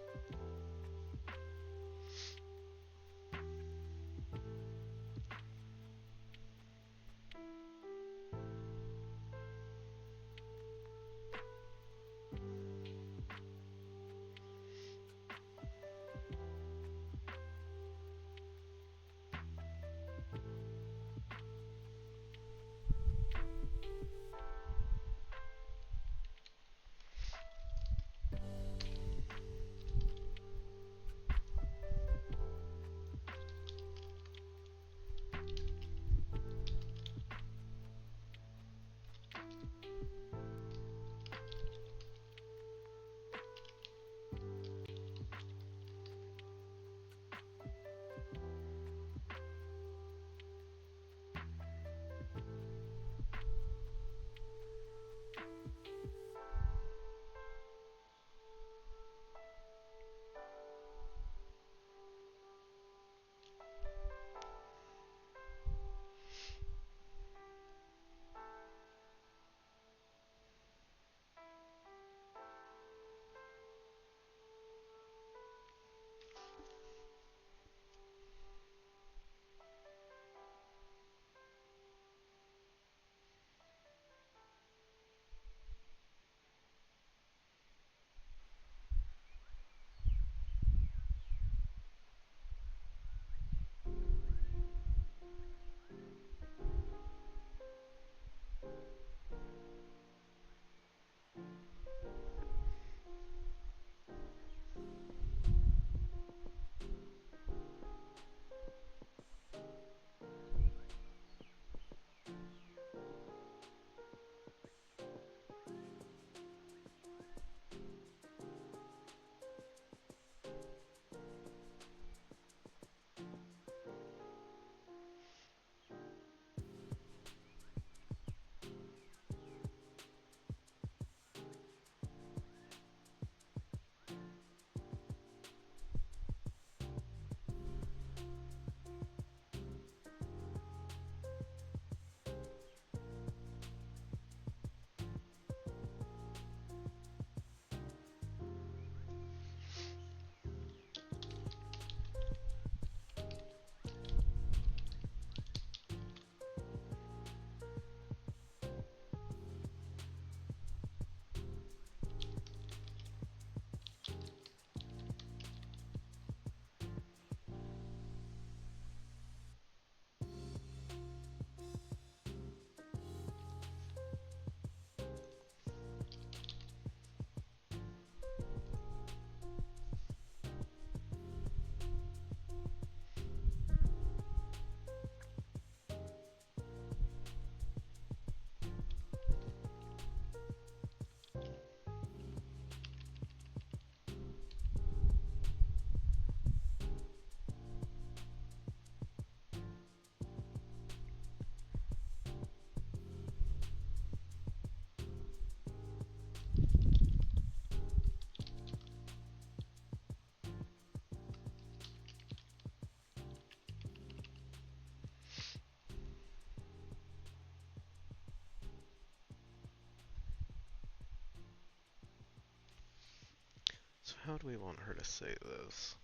How do we want her to say this?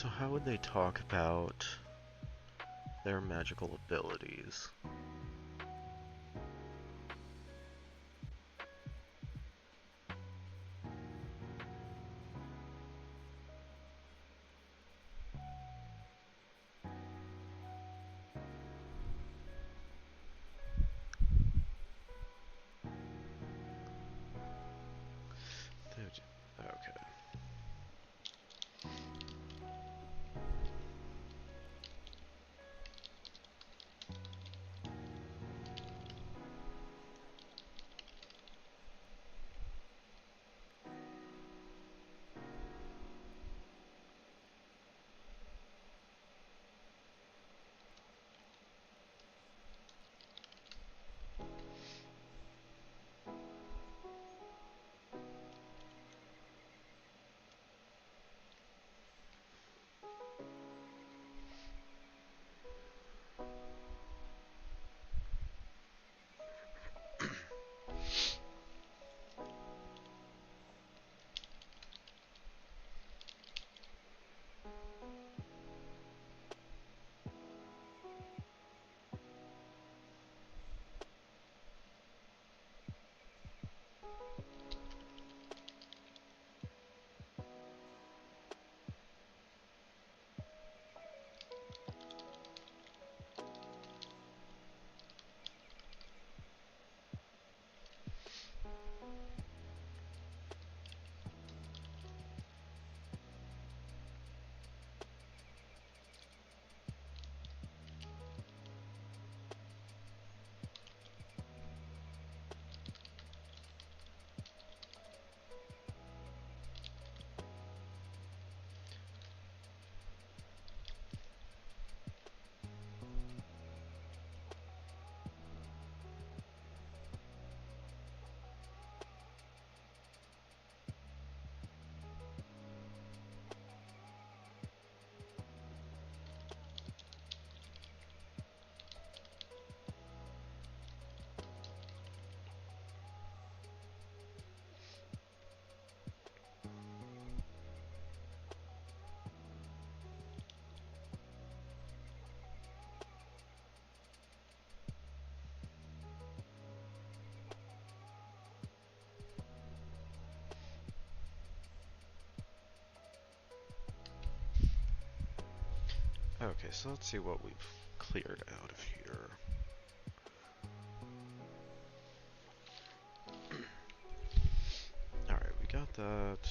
So how would they talk about their magical abilities? Okay. Okay, so let's see what we've cleared out of here. Alright, we got that.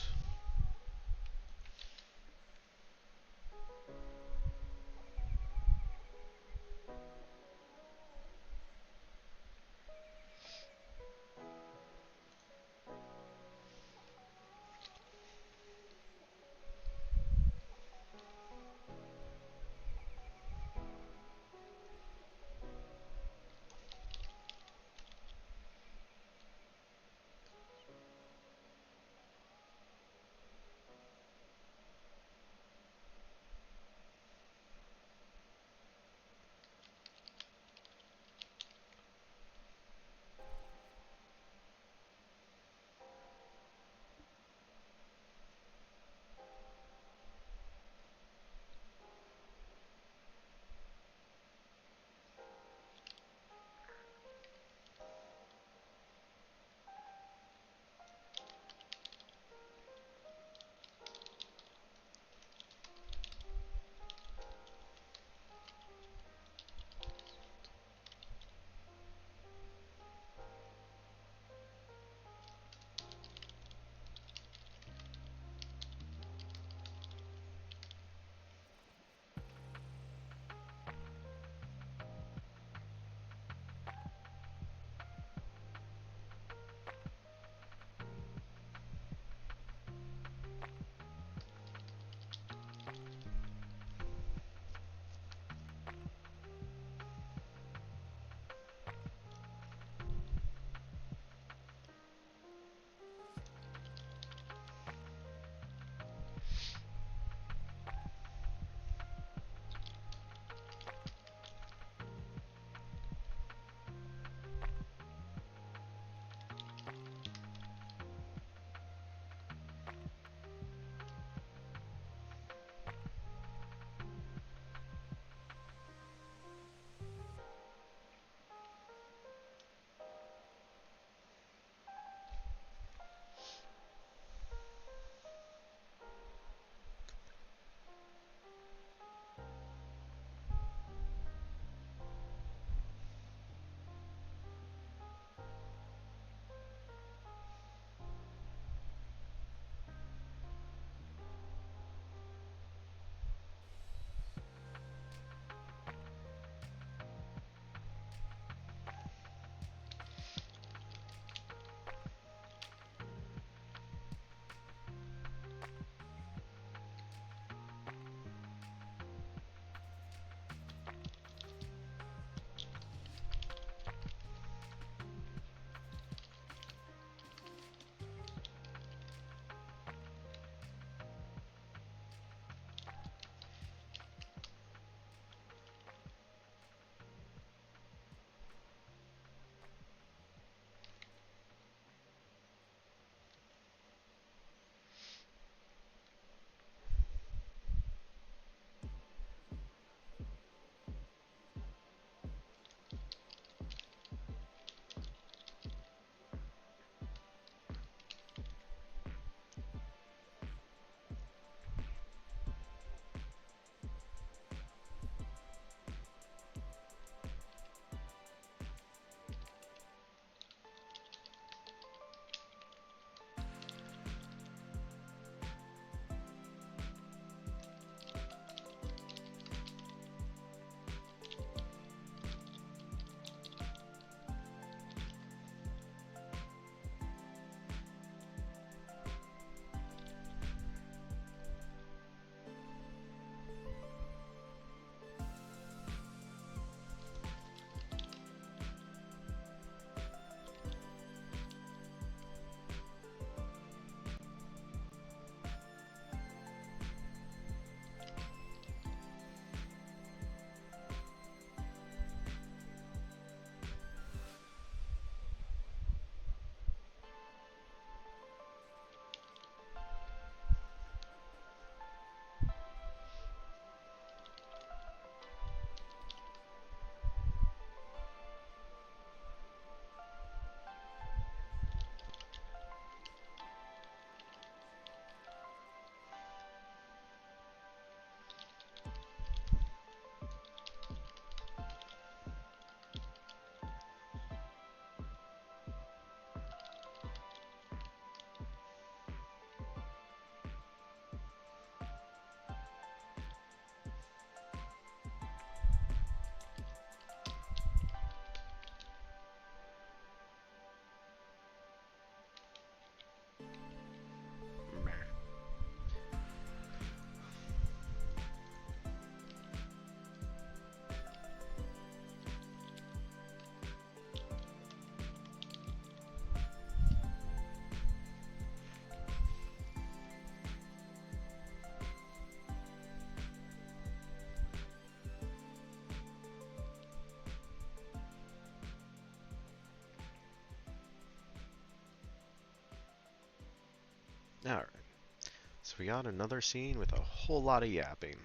So we got another scene with a whole lot of yapping.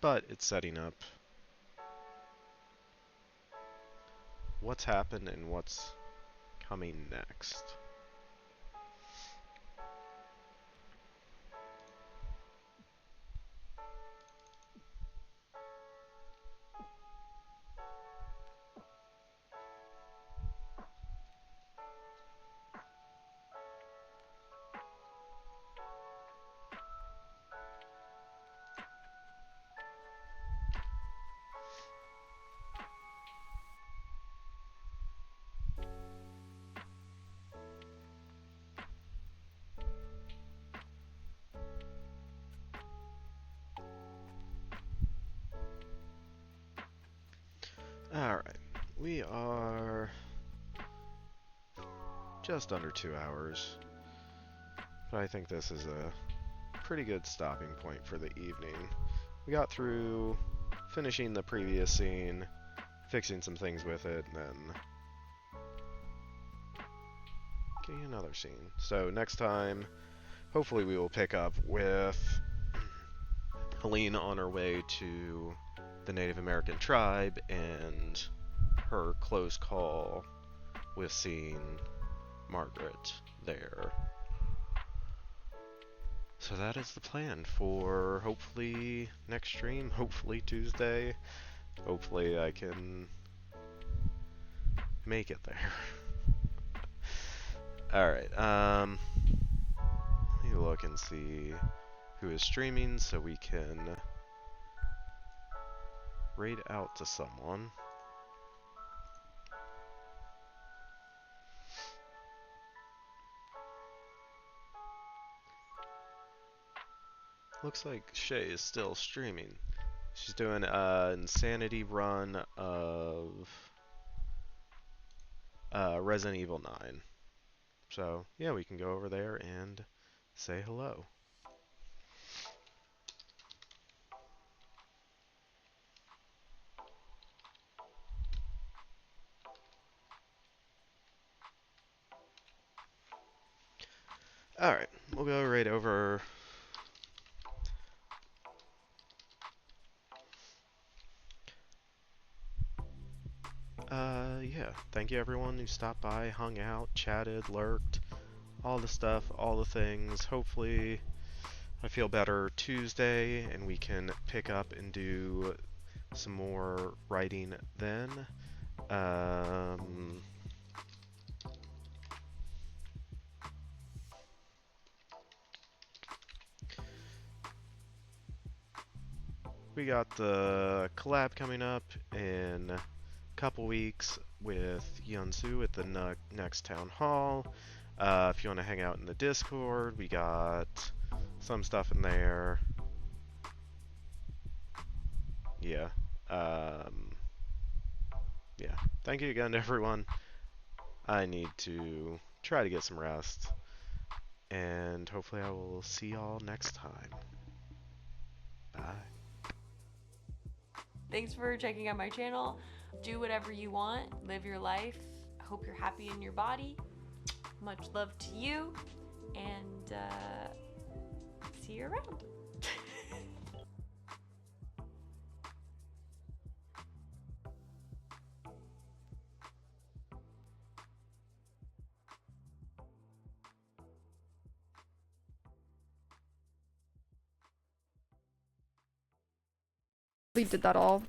But it's setting up what's happened and what's coming next. Alright, we are just under 2 hours, but I think this is a pretty good stopping point for the evening. We got through finishing the previous scene, fixing some things with it, and then getting another scene. So next time, hopefully we will pick up with Helene on her way to the Native American tribe and her close call with seeing Margaret there. So that is the plan for hopefully next stream, hopefully Tuesday. Hopefully I can make it there. Alright, let me look and see who is streaming so we can raid out to someone. Looks like Shay is still streaming. She's doing an insanity run of Resident Evil 9. So, yeah, we can go over there and say hello. Alright, we'll go right over. Yeah, thank you everyone who stopped by, hung out, chatted, lurked, all the stuff, all the things. Hopefully I feel better Tuesday and we can pick up and do some more writing then. We got the collab coming up in a couple weeks with Yunsu at the next town hall. If you want to hang out in the Discord, we got some stuff in there. Yeah. Yeah. Thank you again to everyone. I need to try to get some rest. And hopefully I will see y'all next time. Bye. Thanks for checking out my channel. Do whatever you want. Live your life. I hope you're happy in your body. Much love to you. And see you around. We did that all